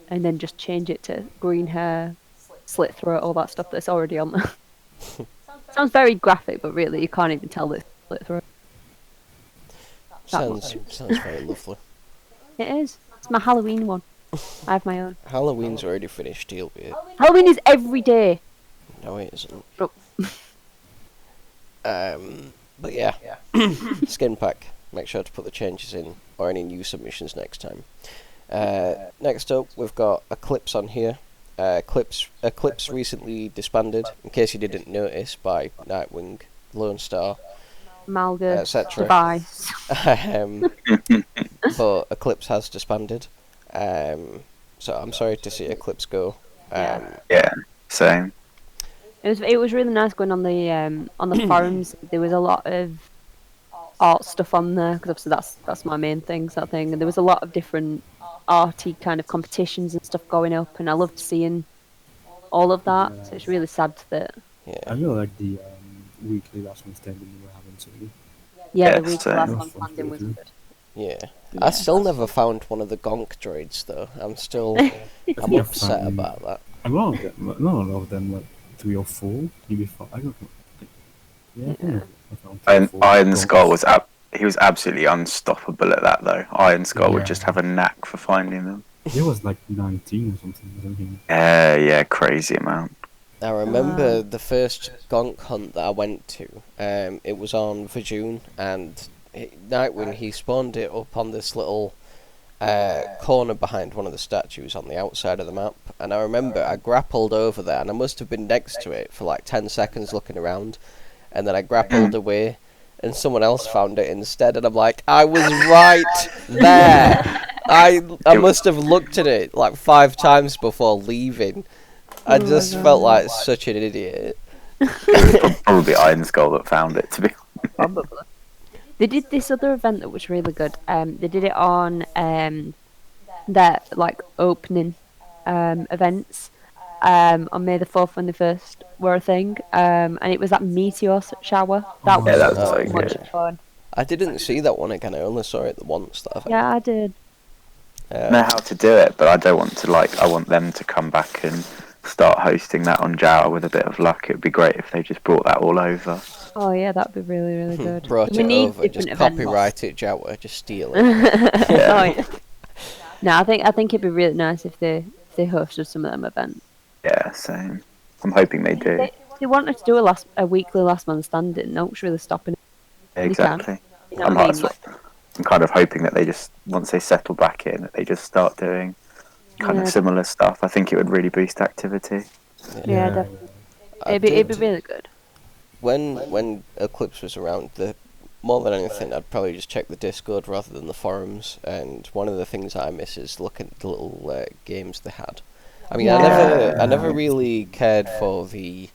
and then just change it to green hair, slit throat, all that stuff that's already on there. Sounds very graphic, but really you can't even tell that it's slit throat. Sounds very lovely. It is. It's my Halloween one. I have my own. Halloween's already finished, deal with it. Halloween is every day. No, it isn't. Oh. But yeah, skin pack. Make sure to put the changes in or any new submissions next time. Next up, we've got Eclipse on here. Eclipse recently disbanded, in case you didn't notice, by Nightwing, Lone Star, Malgus, etc. Device. But Eclipse has disbanded. So I'm sorry to see Eclipse go. Yeah, same. It was really nice going on the forums. There was a lot of art stuff on there because obviously that's my main thing, sort of thing. And there was a lot of different arty kind of competitions and stuff going up, and I loved seeing all of that. So it's really sad that I really like the weekly last one standing we were having too. the Yes, week same. last That one was fun to landing go was through. good. Yeah. Yeah. I still never found one of the Gonk droids though. I'm think I upset found- about that. A lot of them, like 3 or 4, maybe 5. I don't know. Yeah, I found 3 or And 4 Iron Gonks. Skull was he was absolutely unstoppable at that though. Iron Skull would Yeah. just have a knack for finding them. It was like 19 or something. Yeah, crazy amount. I remember the first gonk hunt that I went to. It was on Vajun, and Nightwing, he spawned it up on this little corner behind one of the statues on the outside of the map. And I remember I grappled over there, and I must have been next to it for like 10 seconds looking around, and then I grappled away, and someone else found it instead, and I'm like, I was right there! I must have looked at it like 5 times before leaving. I just felt like such an idiot. Probably Iron Skull that found it, to be Probably. They did this other event that was really good. They did it on their like opening events on May the 4th and the 1st were a thing, and it was that meteor shower. That was that's so like much good. fun. I didn't see that one again. I only saw it the once that I've Yeah, I did. I know how to do it, but I don't want to I want them to come back and start hosting that on Jao with a bit of luck. It would be great if they just brought that all over. Oh yeah, that'd be really, really good. Brought we it need over, just different events. copyright it, Jawa, just steal it. Oh, yeah. No, I think it'd be really nice if they hosted some of them events. Yeah, same. I'm hoping they do. They wanted to do a weekly last man standing. No one's really stopping it. Exactly. You know what I mean? I'm kind of hoping that they just, once they settle back in, that they just start doing kind Yeah. of similar stuff. I think it would really boost activity. Yeah, definitely. I It'd be did- really good. When Eclipse was around, more than anything, I'd probably just check the Discord rather than the forums. And one of the things I miss is looking at the little games they had. I mean, I never really cared for the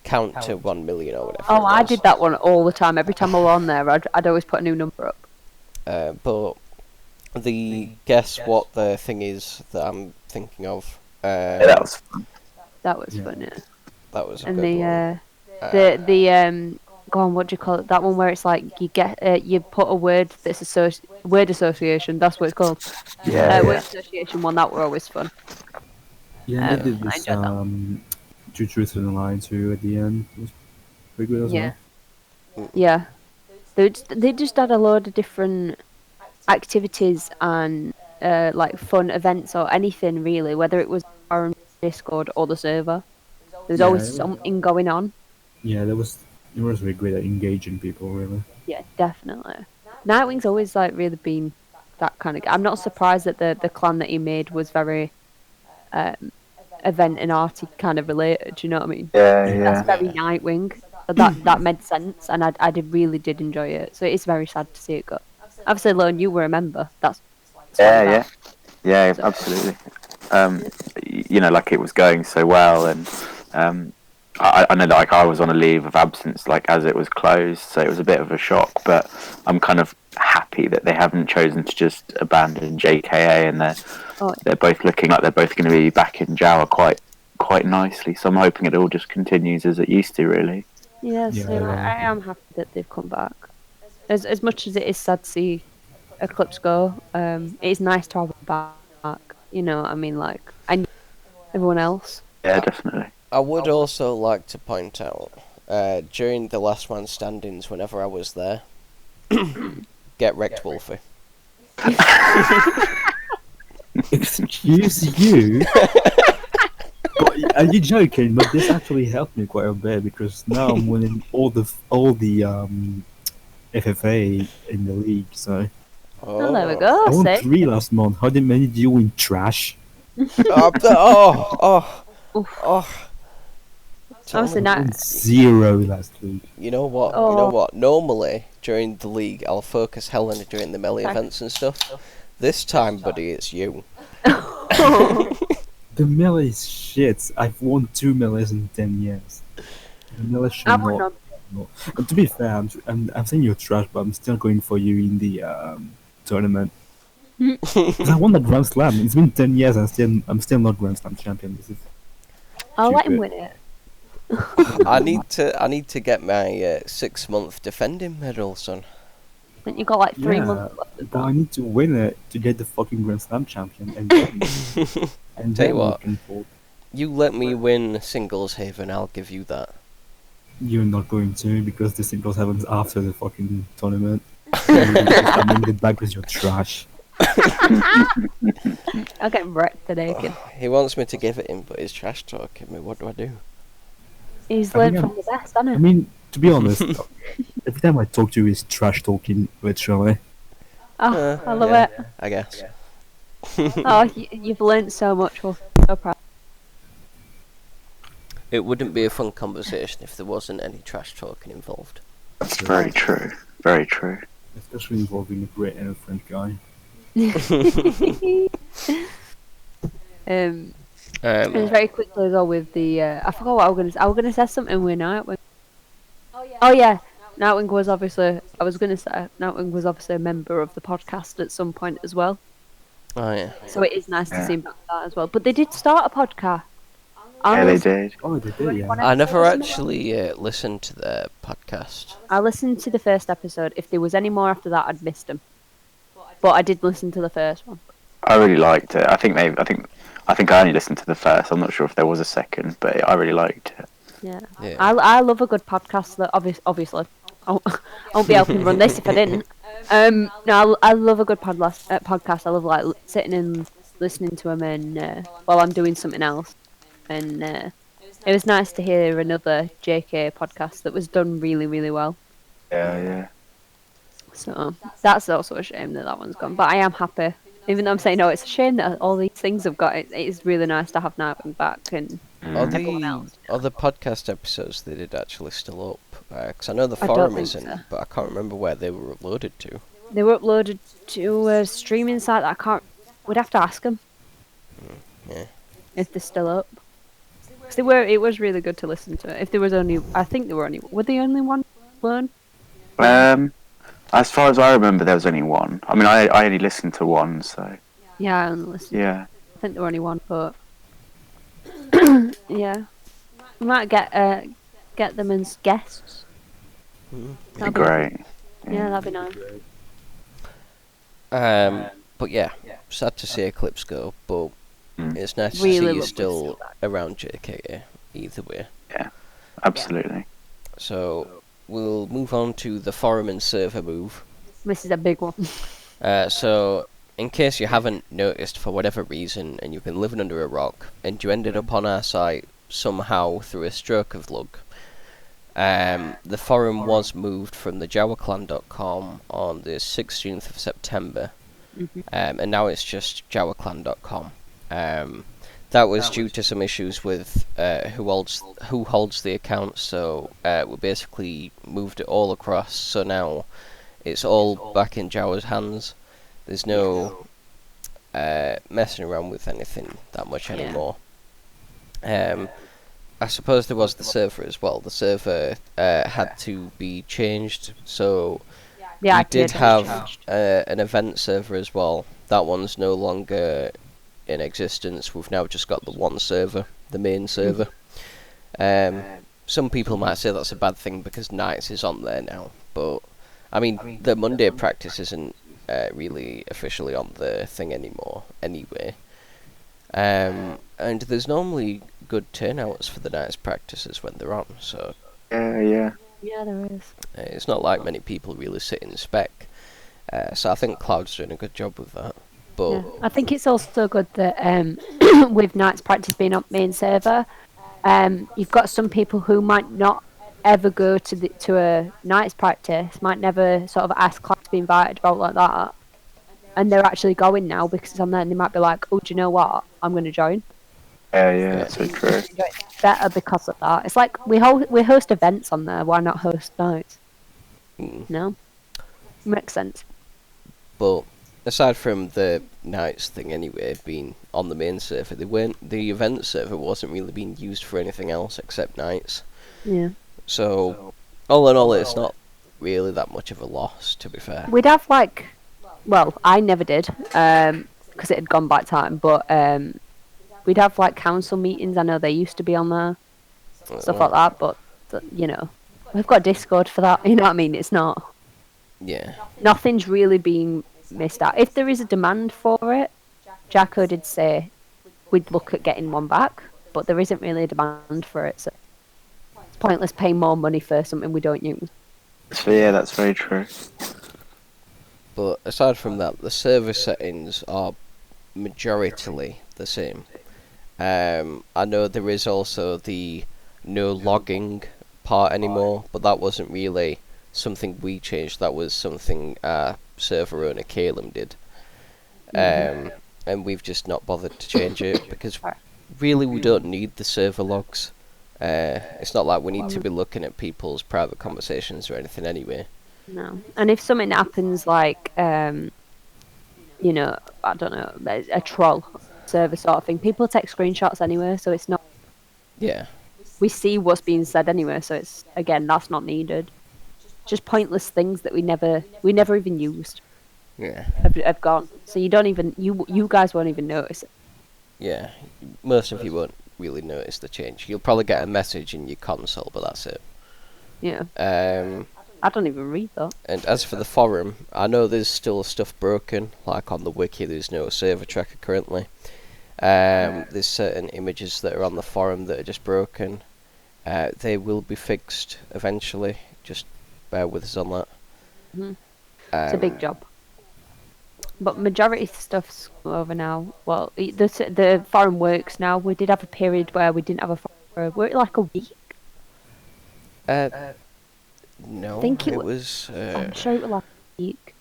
count to 1 million or whatever. Oh, it I was. did that one all the time. Every time I was on there, I'd always put a new number up. But the guess what the thing is that I'm thinking of. Yeah, that was fun. That was Yeah. fun, yeah. That was a And good the one. go on, what do you call it? That one where it's like you put a word that's word association. That's what it's called. Yeah, Word yeah. association one. That were always fun. Yeah, they did I this enjoyed that Two Truths and a Lie too at the end. It was pretty good as Yeah. well. Yeah, they just had a load of different activities and like fun events or anything really, whether it was our Discord or the server. There was Yeah, always it was- something going on. Yeah, it was really great at engaging people, really. Yeah, definitely. Nightwing's always like really been that kind of. I'm not surprised that the clan that he made was very event and arty kind of related. Do you know what I mean? Yeah, That's yeah. very Nightwing. So that made sense, and really did enjoy it. So it's very sad to see it go. Obviously, Lone, you were a member. That's why Yeah, that- yeah. Yeah, absolutely. Like it was going so well, and I know that like I was on a leave of absence like as it was closed, so it was a bit of a shock, but I'm kind of happy that they haven't chosen to just abandon JKA, and Oh. they're both looking like they're both going to be back in Java quite nicely, so I'm hoping it all just continues as it used to, really. Yeah, Yeah, so yeah. I am happy that they've come back. As much as it is sad to see Eclipse go, it is nice to have them back. You know, I mean, like, and everyone else. Yeah, definitely. I would also like to point out, during the last man standings, whenever I was there, get wrecked, Wolfie. Excuse you? But, are you joking? But this actually helped me quite a bit because now I'm winning all the FFA in the league. So Oh, there we go. I won See? 3 last month. How many did you win? Trash. Obviously, I now won 0 last week. You know what? You Oh. know what? Normally, during the league, I'll focus Helen during the melee events and stuff. This time, buddy, it's you. The melee is shit. I've won 2 melees in 10 years. The melee should I would not. not. And to be fair, I'm saying you're trash, but I'm still going for you in the tournament. 'Cause I won the Grand Slam. It's been 10 years, and I'm still not Grand Slam champion. This is I'll let him stupid. win it. I need to get my 6-month defending medal, son. I think you got like 3 Yeah, months left of but I that. need to win it to get the fucking Grand Slam champion, and then and Tell you then what. we can vote. You let me win singles Haven, I'll give you that. You're not going to because the singles happens after the fucking tournament. I'm gonna get back with your trash. I'll get wrecked today. Kid. He wants me to give it him, but he's trash talking me. What do I do? He's I learned think from the best, hasn't I he? mean, to be honest, every time I talk to you, it's trash talking, literally. Oh, I love yeah, it. I guess. Oh, you've learnt so much. We're so proud. It wouldn't be a fun conversation if there wasn't any trash talking involved. That's very true. Very true. Especially involving a great French guy. And very quickly as well with the I forgot what I was gonna say. I was gonna say something with Nightwing. Oh yeah, Nightwing was obviously. I was gonna say Nightwing was obviously a member of the podcast at some point as well. Oh yeah. So it is nice to Yeah. see him back to that as well. But they did start a podcast. Yeah, they did. Oh, they did, yeah. I never actually listened to their podcast. I listened to the first episode. If there was any more after that, I'd missed them. But I did listen to the first one. I really liked it. I think I only listened to the first. I'm not sure if there was a second, but I really liked it. Yeah. Yeah. I love a good podcast. That obviously, I won't be helping run this if I didn't. No, I love a good podcast. I love like sitting and listening to them, and while I'm doing something else. And it was nice to hear another JK podcast that was done really, really well. Yeah. So that's also a shame that that one's gone. But I am happy, even though I'm saying no, it's a shame that all these things have got. It is really nice to have Nightwing back and Are everyone the else. other podcast episodes they did actually still up? Because I know the I don't forum think isn't, so. but I can't remember where they were uploaded to. They were uploaded to a streaming site that I can't. We'd have to ask them Yeah. if they're still up. 'Cause they were. It was really good to listen to it. If there was only, I think there were only. Were the only one? As far as I remember, there was only one. I mean, I only listened to one, so Yeah, I only listened. yeah. I think there were only one, but yeah, we might get them as guests. Mhm. It'd be great. Yeah, that'd be nice. But yeah, sad to see Eclipse go, but Mm. it's nice to Really see you lovely to still see back. around JKA, either way. Absolutely. So we'll move on to the forum and server move. This is a big one. So in case you haven't noticed for whatever reason and you've been living under a rock and you ended up on our site somehow through a stroke of luck, the forum was moved from the jawaclan.com on the 16th of September, and now it's just jawaclan.com. That was due to some issues with who holds the account, so we basically moved it all across, so now it's all back in Jawa's hands. There's no messing around with anything that much anymore. I suppose there was the server as well. The server had to be changed, so Yeah, we I did did have changed. an event server as well. That one's no longer in existence. We've now just got the one server, the main server. Some people might say that's a bad thing because Knights is on there now, but I mean the Monday practice isn't really officially on the thing anymore anyway. And there's normally good turnouts for the Knights practices when they're on, so Yeah. Yeah, there is. it's not like many people really sit in spec. So I think Cloud's doing a good job with that. But Yeah. I think it's also good that with Knights practice being on main server, you've got some people who might not ever go to a Knights practice, might never sort of ask class to be invited about like that, and they're actually going now because it's on there, and they might be like, "Oh, do you know what? I'm going to join." Yeah, that's so true. It's better because of that. It's like we host events on there. Why not host Knights? No, makes sense. But aside from the Knights thing anyway, being on the main server, the event server wasn't really being used for anything else except Knights. Yeah. So, all in all, it's not really that much of a loss, to be fair. We'd have well, I never did, because it had gone by time, but we'd have council meetings. I know they used to be on there, stuff like that, but we've got Discord for that, you know what I mean? It's not, Yeah. nothing's really being missed out. If there is a demand for it, Jacko did say we'd look at getting one back, but there isn't really a demand for it, so it's pointless paying more money for something we don't use. So yeah, that's very true. but aside from that, the server settings are majoritarily the same. I know there is also the no logging part anymore, but that wasn't really something we changed. That was something our server owner Calum did. And we've just not bothered to change it because really we don't need the server logs. It's not like we need to be looking at people's private conversations or anything anyway. No. And if something happens like, you know, I don't know, a troll server sort of thing, people take screenshots anyway, so it's not. Yeah. We see what's being said anyway, so it's, again, that's not needed. Just pointless things that we never even used Yeah. have gone. So you don't even, you guys won't even notice it. Yeah. Most of you won't really notice the change. You'll probably get a message in your console, but that's it. Yeah. I don't even read that. And as for the forum, I know there's still stuff broken, like on the wiki there's no server tracker currently. There's certain images that are on the forum that are just broken. They will be fixed eventually, just bear with us on that. It's a big job. But majority of stuff's over now. Well, the forum works now. We did have a period where we didn't have a forum for like a week. No, I think it was... I'm sure it was like a week.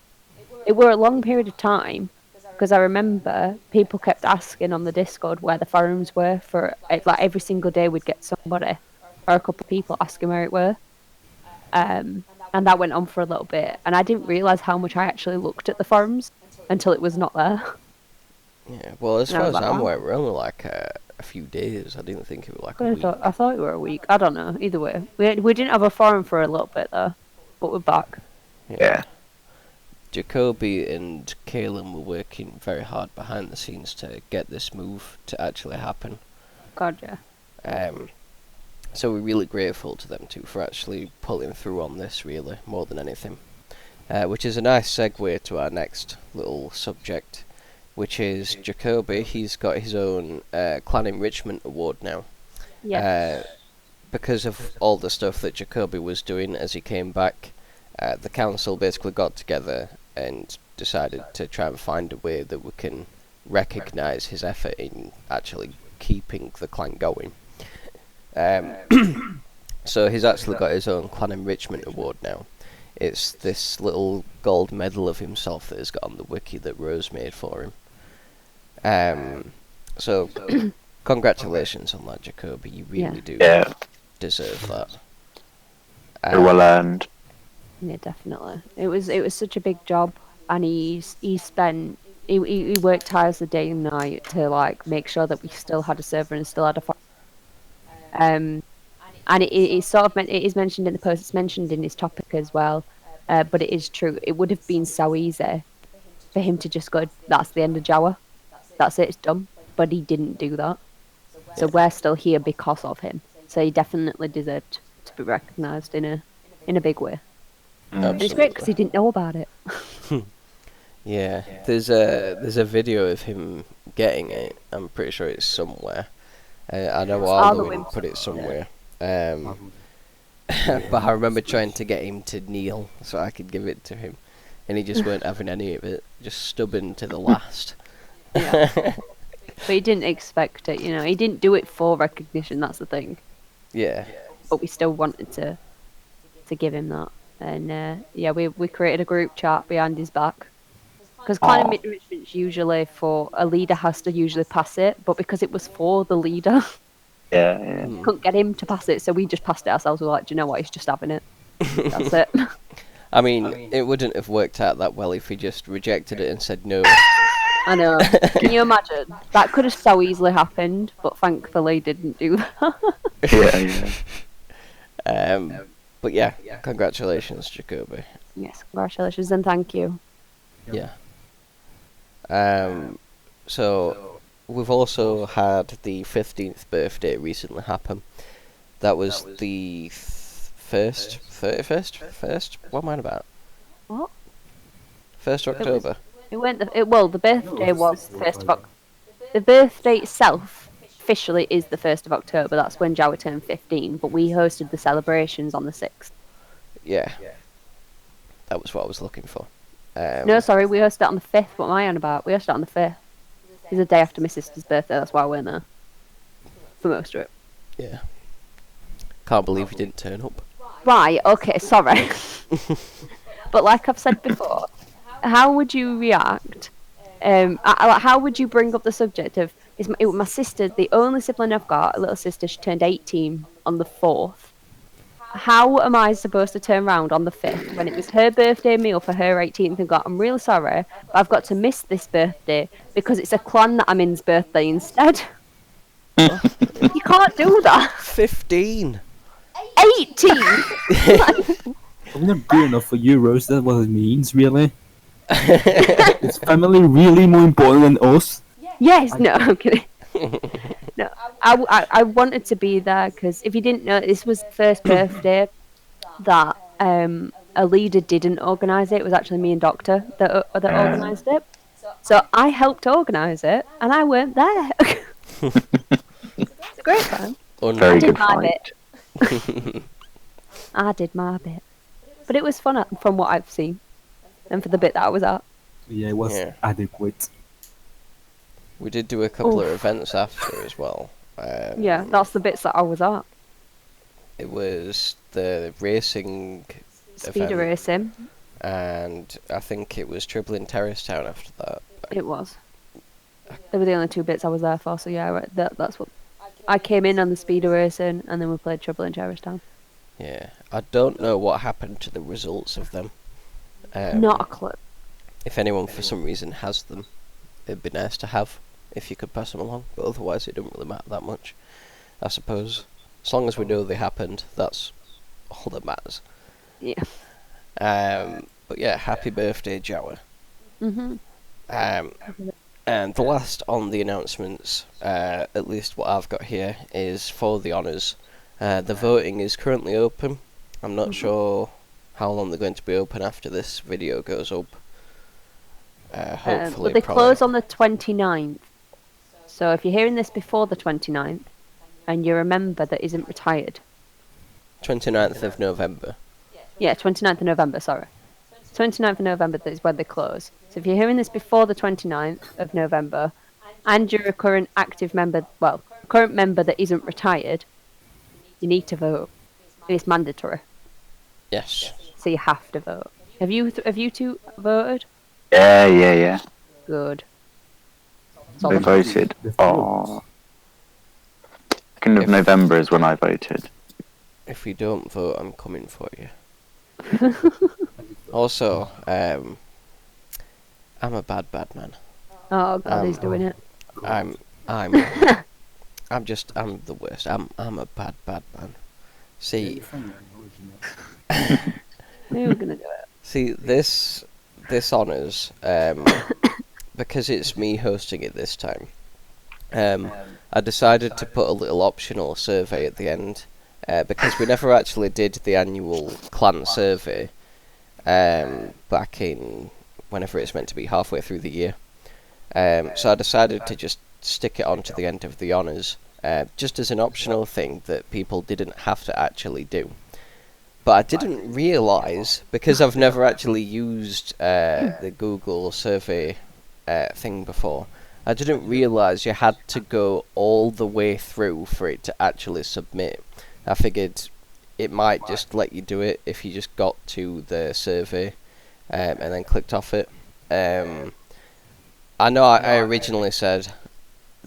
It were a long period of time, because I remember people kept asking on the Discord where the forums were for, like, every single day we'd get somebody, or a couple of people asking where it were. And that went on for a little bit, and I didn't realise how much I actually looked at the forums until it was not there. Yeah, well, as And I far was as like, I'm wow. aware, we're only like a few days. I didn't think it was like a week. I thought it were a week. I don't know. Either way, we didn't have a forum for a little bit though, but we're back. Yeah. Jacoby and Calum were working very hard behind the scenes to get this move to actually happen. God, yeah. So we're really grateful to them too for actually pulling through on this, really, more than anything. Which is a nice segue to our next little subject, which is Jacoby. He's got his own Clan Enrichment Award now. Yeah. Because of all the stuff that Jacoby was doing as he came back, the council basically got together and decided to try and find a way that we can recognise his effort in actually keeping the clan going. So he's actually got his own Clan Enrichment Award now. It's this little gold medal of himself that he's got on the wiki that Rose made for him. So congratulations on that, Jacoby. You really do deserve that. Well earned. Yeah, definitely. It was such a big job, and he worked tirelessly day and night to like make sure that we still had a server and still had a forum. And it is sort of it is mentioned in the post. It's mentioned in his topic as well. But it is true. It would have been so easy for him to just go, "That's the end of Jawa. That's it. It's done." But he didn't do that. So we're still here because of him. So he definitely deserved to be recognised in a big way. And it's great because he didn't know about it. Yeah, there's a video of him getting it. I'm pretty sure it's somewhere. I know Arlwin put it somewhere. But I remember trying to get him to kneel so I could give it to him, and he just weren't having any of it. Just stubborn to the last. But he didn't expect it, you know. He didn't do it for recognition. That's the thing. Yeah. But we still wanted to give him that. And we created a group chat behind his back. Because clan enrichment's usually for a leader has to usually pass it, but because it was for the leader, couldn't get him to pass it, so we just passed it ourselves. We're like, do you know what? He's just having it. That's it. I mean, it wouldn't have worked out that well if he just rejected it and said no. I know. Can you imagine? That could have so easily happened, but thankfully he didn't do that. But yeah, congratulations, Jacoby. Yes, congratulations and thank you. Yeah. So we've also had the 15th birthday recently happen. That was the 31st? What am I on about? What? 1st October. The birthday was 1st of October. The birthday itself officially is the 1st of October. That's when Jawa turned 15, but we hosted the celebrations on the 6th. Yeah. That was what I was looking for. No, sorry, we hosted it on the 5th. What am I on about? We hosted it on the 5th. It was the day after my sister's birthday, that's why I weren't there. For most of it. Yeah. Can't believe you didn't turn up. Right, okay, sorry. But like I've said before, how would you react? How would you bring up the subject of my sister, the only sibling I've got, a little sister, she turned 18 on the 4th. How am I supposed to turn around on the 5th when it was her birthday meal for her 18th and go, I'm really sorry, but I've got to miss this birthday because it's a clan that I'm in's birthday instead? You can't do that. 15! 18! I'm not good enough for Euros. That's what it means, really. Is family really more important than us? Yes, no, I'm kidding. No, I wanted to be there because if you didn't know, this was the first birthday that a leader didn't organise it. It was actually me and Doctor that organised it. So I helped organise it, and I weren't there. It's a great time. Very I did good my fight. bit. I did my bit, but it was fun from what I've seen, and for the bit that I was at. Yeah, it was Yeah. adequate. We did do a couple of events after as well. Yeah, that's the bits that I was at. It was the racing Speeder event, racing. and I think it was Dribbling Terrace Town after that. It was. They were the only two bits I was there for, so yeah, right, that's what. I came in on the speeder racing, and then we played Trouble in Town. Yeah, I don't know what happened to the results of them. Not a clue. If anyone for some reason has them, it'd be nice to have if you could pass them along, but otherwise it don't really matter that much, I suppose. As long as we know they happened, that's all that matters. Yeah. But yeah, happy birthday, Jawa. Mhm. And the last on the announcements, at least what I've got here, is for the honours. The voting is currently open. I'm not sure how long they're going to be open after this video goes up. Hopefully, But they probably. close on the 29th. So if you're hearing this before the 29th, and you're a member that isn't retired. 29th of November. Yeah, 29th of November, sorry. 29th of November is when they close. So if you're hearing this before the 29th of November, and you're a current active member, well, current member that isn't retired, you need to vote. It's mandatory, Yes. so you have to vote. Have you two voted? Yeah. Good. I voted. Oh. 2nd of If- November is when I voted. If you don't vote, I'm coming for you. Also, I'm a bad man. Oh God, he's doing it. I'm I'm the worst. I'm a bad man. See, Who's gonna do it? see this honours, because it's me hosting it this time. I decided to put a little optional survey at the end, because we never actually did the annual clan survey, back in whenever it's meant to be, halfway through the year. So I decided to just stick it on to the end of the honours, just as an optional thing that people didn't have to actually do. But I didn't realise, because I've never actually used the Google survey thing before, I didn't realise you had to go all the way through for it to actually submit. I figured it might just let you do it if you just got to the survey and then clicked off it. I know I originally said,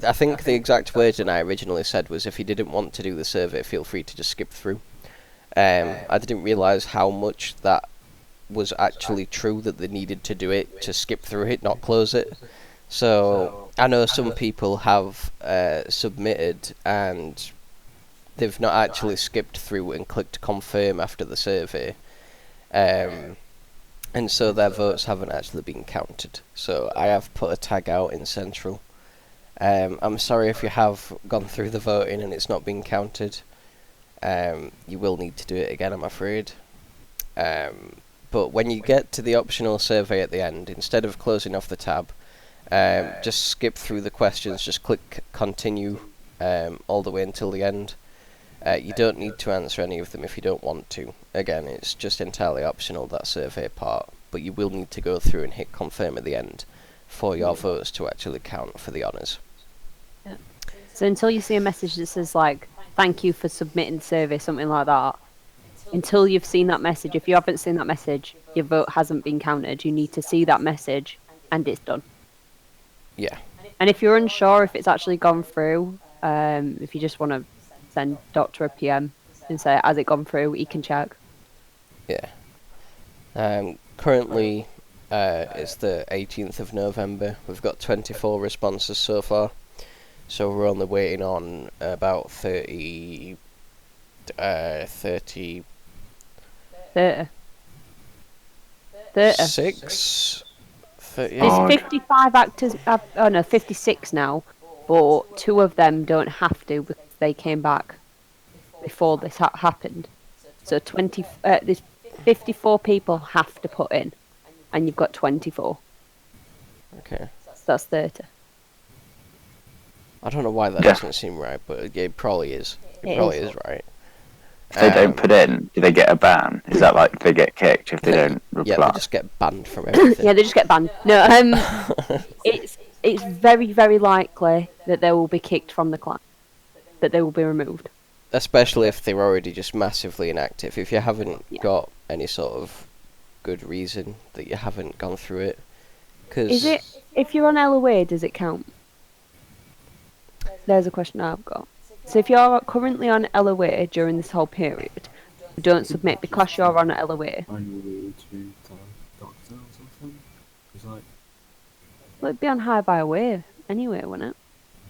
I think the exact wording I originally said was, if you didn't want to do the survey, feel free to just skip through. I didn't realise how much that was actually true, that they needed to do it to skip through it, not close it. So I know some people have submitted and they've not actually skipped through and clicked confirm after the survey, and so their votes haven't actually been counted. So I have put a tag out in Central. I'm sorry if you have gone through the voting and it's not been counted. You will need to do it again, I'm afraid. But when you get to the optional survey at the end, instead of closing off the tab, just skip through the questions, just click continue all the way until the end. You don't need to answer any of them if you don't want to. Again, it's just entirely optional, that survey part. but you will need to go through and hit confirm at the end for your votes to actually count for the honours. So until you see a message that says like, "Thank you for submitting the survey," something like that, until you've seen that message, if you haven't seen that message, your vote hasn't been counted. You need to see that message, and it's done. Yeah. And if you're unsure if it's actually gone through, if you just want to send Doctor a PM and say, "Has it gone through?" he can check. Yeah. Currently, it's the 18th of November. We've got 24 responses so far. So we're only waiting on about 30... 30. 6? 30, There's 55 actors. Oh no, 56 now. But 2 of them don't have to because they came back before this happened. So there's 54 people have to put in, and you've got 24. Okay. So that's 30. I don't know why that Yeah. doesn't seem right, but it probably is. It It probably is. is right. If they don't put in, do they get a ban? Is that like they get kicked if they don't Yeah, reply? they just get banned from everything. Yeah, they just get banned. No, it's very, very likely that they will be kicked from the clan, that they will be removed. Especially if they're already just massively inactive. If you haven't Yeah. got any sort of good reason that you haven't gone through it. Cause Is it, if you're on LOA, does it count? There's a question I've got. So if you're currently on LOA during this whole period, don't submit because you're on LOA. On your way to the doctor or something? It's like, Well, it'd be on high by away anyway, wouldn't it?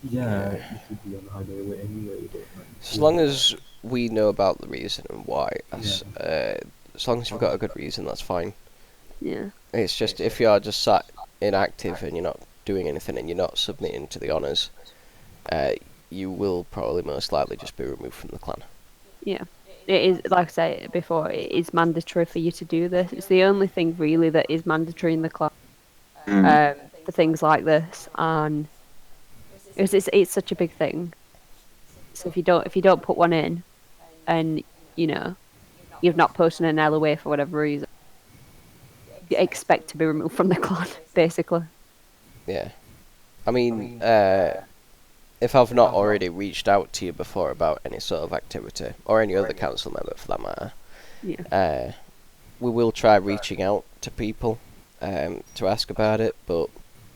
yeah, you should be on the highway anyway. But, like, as long as we know about the reason and why, as long as you've got a good reason, that's fine. Yeah. It's just if you are just sat inactive and you're not doing anything and you're not submitting to the honours, you will probably most likely just be removed from the clan. Yeah. It is, like I said before, it is mandatory for you to do this. It's the only thing really that is mandatory in the club for things like this, and it's such a big thing. So if you don't put one in, and you've not posted an LOA for whatever reason, you expect to be removed from the clan, basically. Yeah. I mean, if I've not already reached out to you before about any sort of activity, or any other council member for that matter, Yeah. we will try reaching out to people to ask about it, but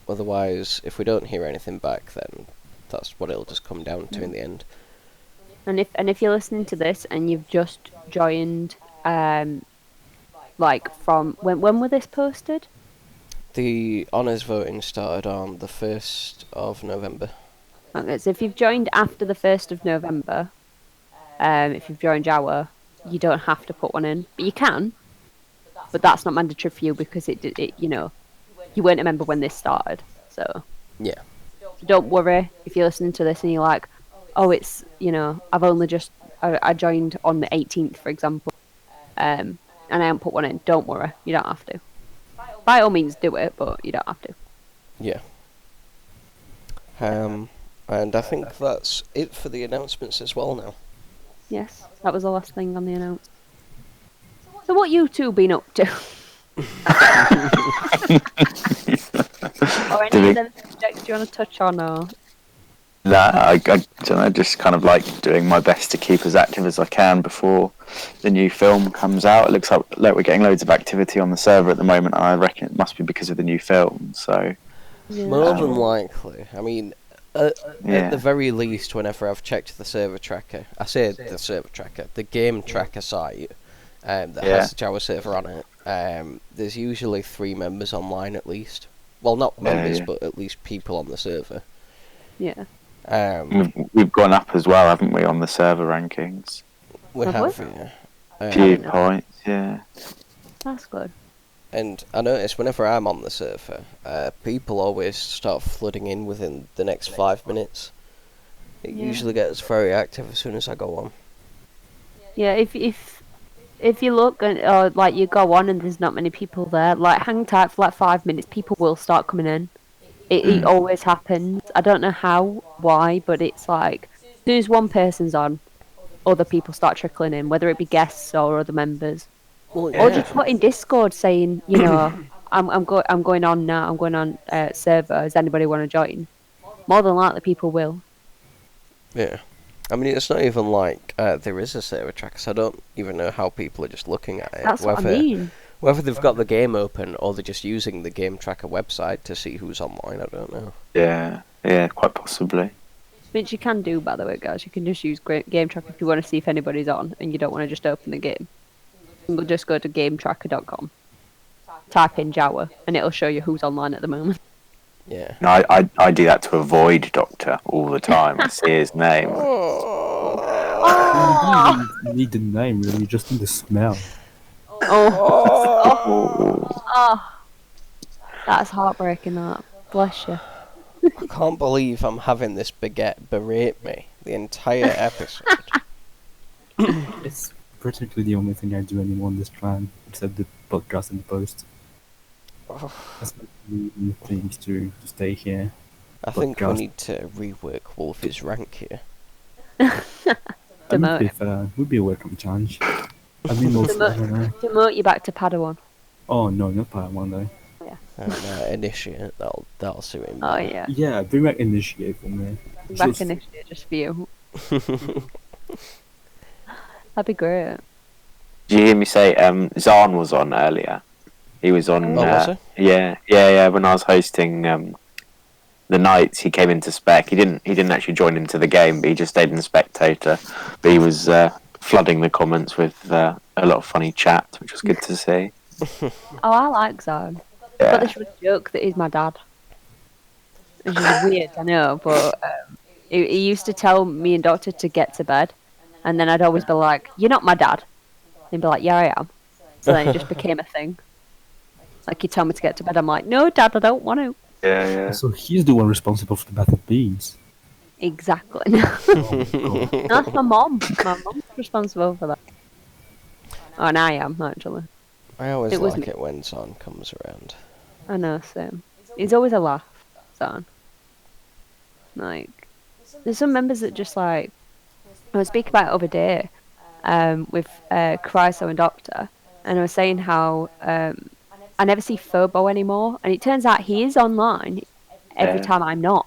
otherwise, if we don't hear anything back, then that's what it'll just come down to in the end. And if you're listening to this and you've just joined, like from when were this posted? The honours voting started on the 1st of November. Okay, so if you've joined after the 1st of November, if you've joined Jawa, you don't have to put one in, but you can. But that's not mandatory for you because you weren't a member when this started. So Yeah. don't worry if you're listening to this and you're like, oh, it's I've only just I joined on the 18th, for example, and I haven't put one in. Don't worry, you don't have to. By all means, do it, but you don't have to. Yeah. And I think that's it for the announcements as well now. Yes, that was the last thing on the announcement. So what you two been up to? Or any of them subjects you want to touch on, or? I don't know, just kind of like doing my best to keep as active as I can before the new film comes out. It looks like we're getting loads of activity on the server at the moment, and I reckon it must be because of the new film. So More than likely. I mean, at Yeah. the very least, whenever I've checked the server tracker, I say the server tracker, the game tracker site that has the Jawa server on it, there's usually 3 members online at least. Well, not members, but at least people on the server. Yeah. we've gone up as well, haven't we, on the server rankings? We Have have, we? yeah. A few didn't know. points, yeah. That's good. And I notice whenever I'm on the server, people always start flooding in within the next 5 minutes. It Yeah. usually gets very active as soon as I go on. Yeah, if you look and or like you go on and there's not many people there, like hang tight for like 5 minutes, people will start coming in. It always happens. I don't know how, why, but it's like as soon as one person's on, other people start trickling in, whether it be guests or other members. Well, Or just put in Discord saying, you know, I'm going on now. I'm going on server. Does anybody want to join? More than likely, people will. Yeah. I mean, it's not even like there is a server tracker, so I don't even know how people are just looking at it. That's what I mean. Whether they've got the game open or they're just using the game tracker website to see who's online, I don't know. Yeah, quite possibly. Which you can do, by the way, guys. You can just use Game Tracker if you want to see if anybody's on and you don't want to just open the game. You can just go to gametracker.com, type in Jawa, and it'll show you who's online at the moment. Yeah. No, I do that to avoid Doctor all the time. I see his name. You don't even need the name, really. You just need the smell. Oh, that's heartbreaking. That, bless you. I can't believe I'm having this baguette berate me the entire episode. It's practically the only thing I do anymore in this clan, except the podcast and the post. That's my new things to stay here. I think we Podcast. need to rework Wolfie's rank here. Demote. Would be a welcome challenge. I mean, also, I don't know. Demote you back to Padawan. Oh no, not part one though. And initiate, that'll suit him. Oh yeah, Yeah, bring back initiate for me. back Just- initially just for you. That'd be great. Did you hear me say Zahn was on earlier? He was on. Oh, was Yeah. When I was hosting the nights, he came into spec. He didn't actually join into the game, but he just stayed in the spectator. But he was flooding the comments with a lot of funny chat, which was good to see. Oh, I like Zone. Yeah. But this was a joke that he's my dad. Which is weird, I know, but he used to tell me and Doctor to get to bed, and then I'd always be like, "You're not my dad." And he'd be like, "Yeah, I am." So then it just became a thing. Like he'd tell me to get to bed, I'm like, "No, Dad, I don't want to." Yeah. So he's the one responsible for the Battle of Beans. Exactly. Oh, God. That's my mom. My mom's responsible for that. Oh, and I am, actually. I always It was like me. it when Son comes around. I know, same. It's always a laugh, Zan. Like, there's some members that just like, I was speaking about it the other day with Chryso and Doctor, and I was saying how I never see Phobo anymore, and it turns out he is online every Yeah. time I'm not.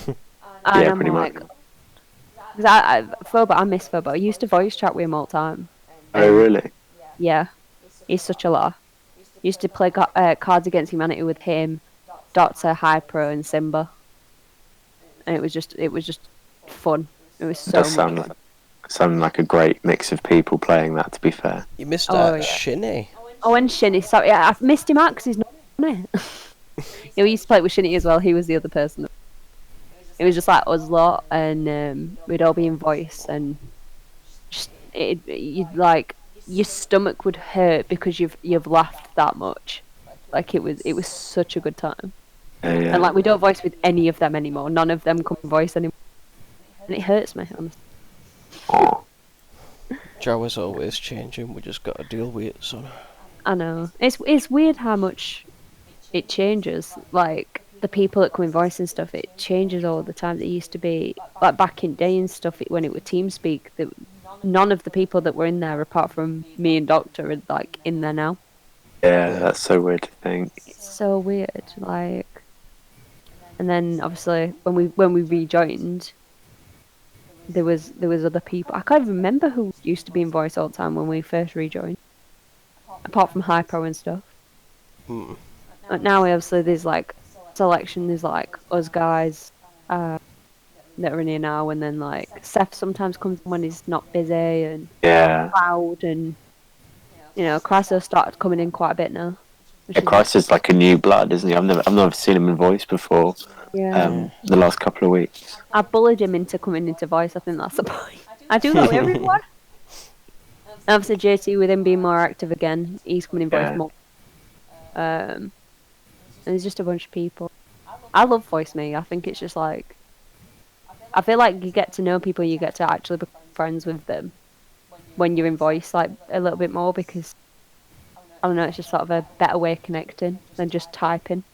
And Yeah, I'm pretty like, much. because Phobo, I miss Phobo. I used to voice chat with him all the time. Oh, really? Yeah, he's such a laugh. Used to play Cards Against Humanity with him, Doctor, Hypro, and Simba, and it was just fun. It was so Does much fun. sound like a great mix of people playing that. To be fair. You missed Oh, yeah. Shinny. Oh, and Shinny. Sorry, yeah, I've missed him out because he's not on it. Yeah, we used to play with Shinny as well. He was the other person. It was just like us lot, and we'd all be in voice, and just you'd like your stomach would hurt because you've laughed that much. Like it was such a good time. Yeah. And like we don't voice with any of them anymore. None of them come voice anymore, and it hurts me. Honestly. Oh, Joe is always changing. We just got to deal with it, son. I know. It's weird how much it changes. Like the people that come in voice and stuff, it changes all the time. It used to be like back in day and stuff. When it was TeamSpeak, that none of the people that were in there, apart from me and Doctor, are like in there now. yeah, that's so weird to think. It's so weird. Like, and then obviously when we rejoined, there was other people. I can't even remember who used to be in voice all the time when we first rejoined, apart from Hypro and stuff. Hmm. But now obviously there's like selection. There's like us guys that are in here now, and then like Seth sometimes comes when he's not busy, and Yeah. Cloud, and Chryso started coming in quite a bit now. which Yeah, is- Christ is like a new blood, isn't he? I've never seen him in voice before. Yeah. The last couple of weeks. I bullied him into coming into voice. I think that's the point. I do that with everyone. And obviously JT, with him being more active again, he's coming in voice Yeah. more. And there's just a bunch of people. I love voice me. I think it's just like, I feel like you get to know people, you get to actually become friends with them when you're in voice like a little bit more, because I don't know, it's just sort of a better way of connecting than just typing.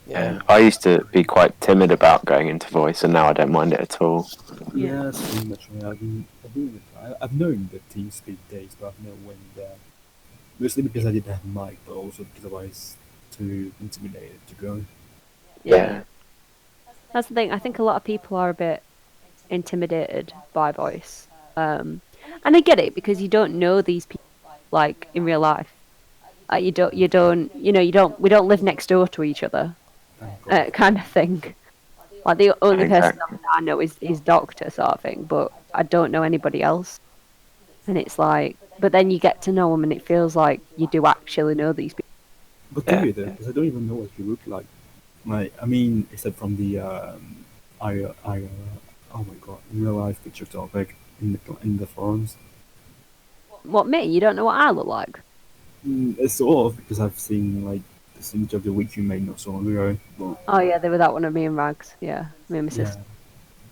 Yeah. I used to be quite timid about going into voice, and now I don't mind it at all. Yeah, that's pretty much right. I've known the TeamSpeak days, but I've never went there Mostly because I didn't have a mic, but also because I was too intimidated to go. Yeah. That's the thing. I think a lot of people are a bit intimidated by voice. And I get it because you don't know these people like in real life. We don't live next door to each other, Thank God. kind of thing. Like the only person Exactly. I know is Doctor sort of thing, but I don't know anybody else. And it's like, but then you get to know them, and it feels like you do actually know these people. But do Yeah. you though? Because I don't even know what you look like. Like, I mean, except from the oh my god, in real life picture topic in the forums. What, me? You don't know what I look like? It's sort of because I've seen like this image of the week you made not so long ago. But Oh yeah, they were that one of me and Rags. Yeah, me and my yeah, sister.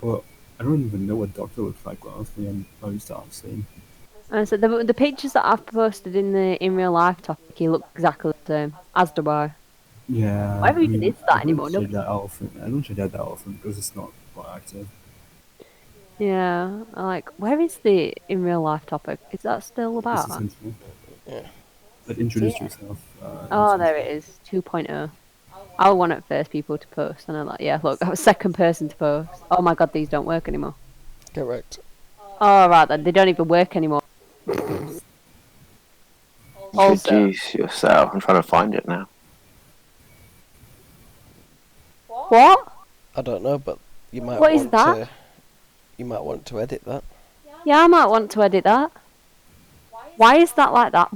but I don't even know what Doctor looks like. Honestly, I'm going to start seeing. And so the pictures that I've posted in the in real life topic, he looks exactly the same. As do I. Yeah, Why I even mean, is I that don't anymore? check Nobody. that often. I don't check that often because it's not quite active. Yeah, like where is the in real life topic? Is that still It's about? essential. Yeah. But introduce yourself. Oh, there it is. 2.0. I was one of the first people to post, and I'm like, yeah, look, I was second person to post. Oh my god, these don't work anymore. Correct. Oh, right then, they don't even work anymore. Also, Introduce yourself. I'm trying to find it now. what? I don't know, but you might What is want that? to. You might want to edit that. Yeah, I might want to edit that. Why is that like that?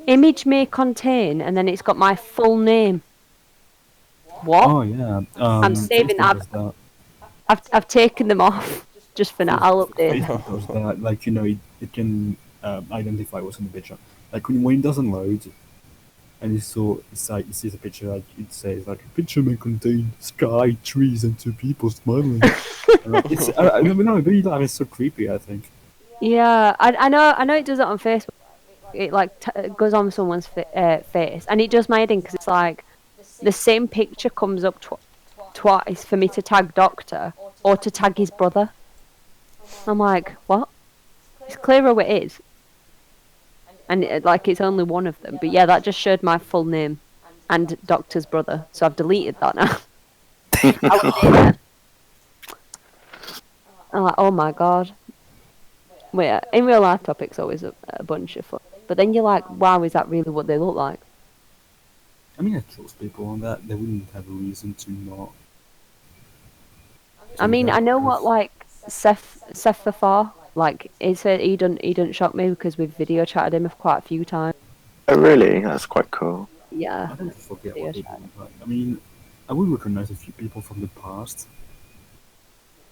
Image may contain, and then it's got my full name. What? Oh yeah. I'm saving Facebook that. does that. I've taken them off just for now. I'll update them. Facebook does that. Like it can identify what's in the picture. Like when it doesn't load, and it's like it sees a picture, like it says like a picture may contain sky, trees, and two people smiling. It's I mean, no, but it's so creepy. I think. Yeah, I know it does it on Facebook. It like goes on someone's face, and it does my heading because it's like the same picture comes up twice for me to tag Doctor or to tag his brother. I'm like, what? It's clear who it is, and like it's only one of them. But yeah, that just showed my full name and Doctor's brother, so I've deleted that now. I was there. I'm like, oh my god. But yeah, in real life topics always a bunch of fun. But then you're like, wow, is that really what they look like? I mean, I trust people on that. They wouldn't have a reason to not. I do mean, that I know because- what like Seth Fafar, like he said he didn't shock me because we've video chatted him quite a few times. Oh, really? That's quite cool. Yeah. I don't forget Video what chat. people look like. I mean, I would recognize a few people from the past.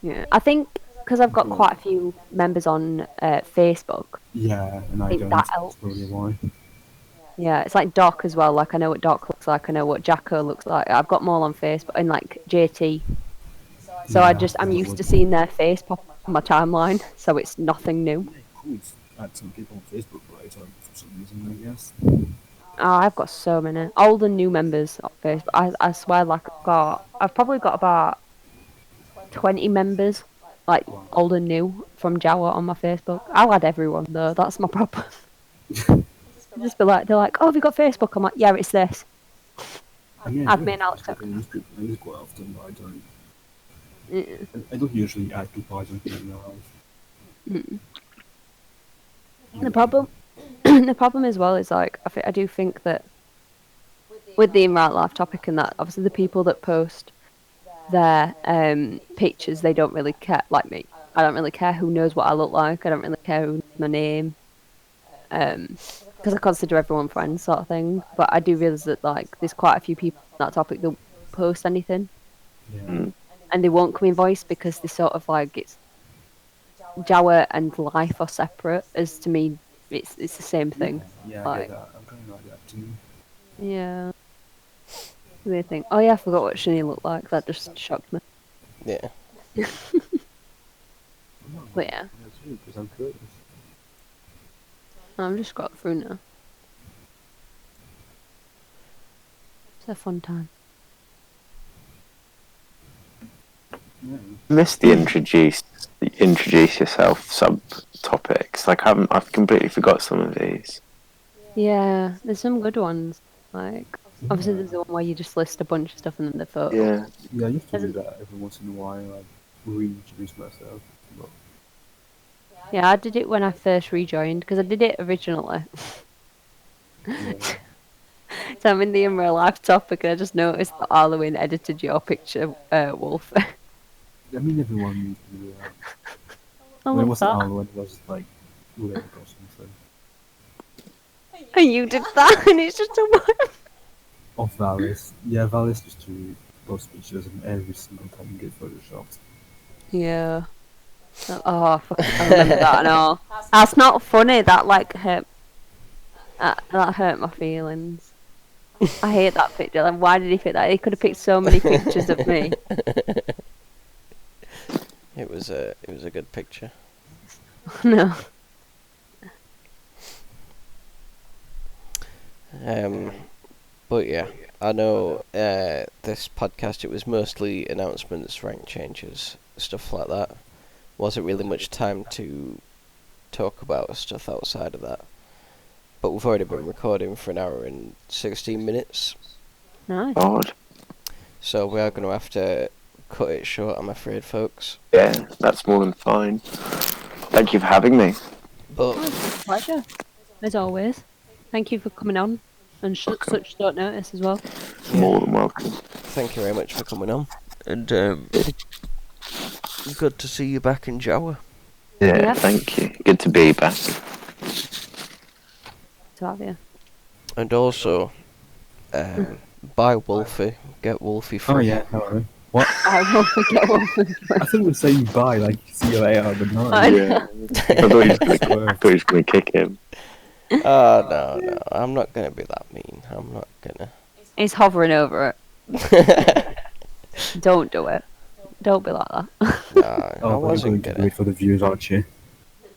Yeah. I think because I've got quite a few members on Facebook. Yeah, and I think don't. that That's helps. probably why. Yeah, it's like Doc as well. Like I know what Doc looks like. I know what Jacko looks like. I've got them all on Facebook and like JT. So Yeah, I'm that used would- to seeing their face pop up on my timeline. So it's nothing new. Cool. Add some people on Facebook, but I don't for some reason, I guess. Oh, I've got so many old and new members on Facebook. I swear, like I've probably got about 20 members, like old and new from Jawa on my Facebook. I'll add everyone though. That's my problem. Just be like, they're like, oh, have you got Facebook? I'm like, yeah, it's this. I mean, Add do me and have Alex. Facebook. I use it quite often, but I don't. Mm. I don't usually add people I don't really know. The problem, the problem as well is like I do think that with the in real life topic and that obviously the people that post their pictures they don't really care like me. I don't really care who knows what I look like. I don't really care who knows my name. Because I consider everyone friends sort of thing. But I do realise that like there's quite a few people on that topic that post anything Yeah. and they won't come in voice because they sort of like it's Jawa and life are separate. As to me, it's the same thing. Yeah, I Like- get that. I'm kind of like that too. Yeah. Weird thing. Oh yeah, I forgot what Shani looked like. That just shocked me. Yeah. But yeah, Because I'm curious. I've just got through now. It's a fun time. Yeah. Missed the introduce yourself subtopics. Like I've completely forgot some of these. Yeah, there's some good ones. Like, obviously, there's the one where you just list a bunch of stuff and then the photo. Yeah. Yeah, I used to do Doesn't- that every once in a while, like reintroduce myself. But Yeah, I did it when I first rejoined because I did it originally. yeah, So I'm in the in real life topic and I just noticed that Arlewin edited your picture, Wolf. I mean, everyone used to do that. I When it love wasn't that. Arlo, it was like Link or something. And you did that and it's just a one. Of Valis. Yeah, Valis used to post pictures and every single time you get photoshopped. Yeah. Oh, fuck, I remember that and all. That's not funny. That like hurt. That hurt my feelings. I hate that picture. Like, why did he pick that? He could have picked so many pictures of me. It was a good picture. No. But yeah, I know this podcast, it was mostly announcements, rank changes, stuff like that. Wasn't really much time to talk about stuff outside of that. But we've already been recording for 1 hour and 16 minutes, Nice. God. so we are going to have to cut it short, I'm afraid, folks. Yeah, that's more than fine. Thank you for having me. But Oh, it's a pleasure. As always. Thank you for coming on. And such short notice as well. More than welcome. thank you very much for coming on. And good to see you back in Jawa. Yeah, Yeah. thank you. Good to be back. To have you. And also, buy Wolfie, get Wolfie free. Oh yeah, hello. What? I will forget one. I thought we were saying bye, like see you later, but no. I know. Yeah. I thought he was going to kick him. Oh, no, I'm not going to be that mean. I'm not going He's hovering over to. it. Don't do it. Don't be like that. No, I Oh, but you're wasn't going to do going it for the views, aren't you?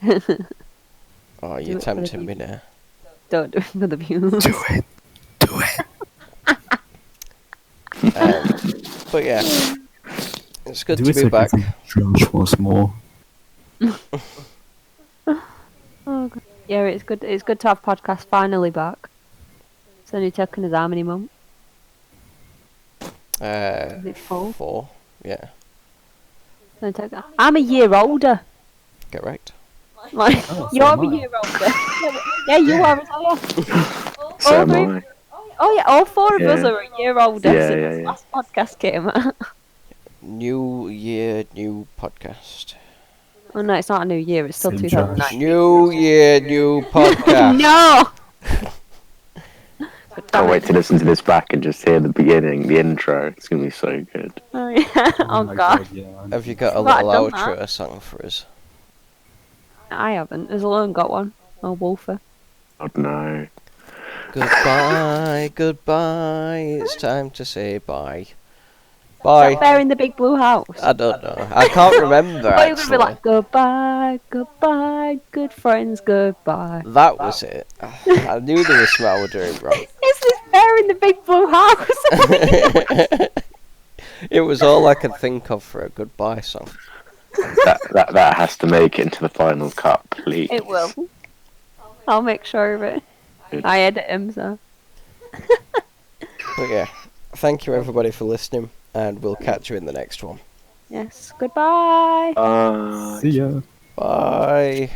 to. Oh, Do you're it for the tempting me now. Don't do it for the views. Do it. Do it. But yeah, it's good Do to it be so back. I can Josh once more. Oh, God. Yeah, it's good. It's good to have podcast finally back. It's only taken us how many months? Is it 4? 4. Yeah, It's only taken- I'm a year older. get right. Like Oh, so you're am a I. year older. Yeah, you are as well. So All am three- I. Oh yeah, all 4 of us Yeah. are a year older Yeah, since yeah, the yeah. last podcast came out. New year, new podcast. Oh no, it's not a new year. It's still Same 2009. New year, new podcast. No. Can't wait to listen to this back and just hear the beginning, the intro. It's going to be so good. Oh, yeah. Oh my god. yeah. Have you got a Well, I've little done that. outro song for us? I haven't. There's alone got one. Oh, Wolfer. Oh no. Goodbye, goodbye. It's time to say bye. Is Bye. that Bear in the Big Blue House? I don't know. I can't remember. Oh, you're gonna be Actually, like, goodbye, goodbye, good friends, goodbye. that was it. I knew there was something I was doing wrong. It's this Bear in the Big Blue House. It was all I could think of for a goodbye song. That has to make it into the final cut, please. It will. I'll make sure of it. Good. I edit him, so. But yeah, thank you everybody for listening, and we'll catch you in the next one. Yes, goodbye. See ya. Bye.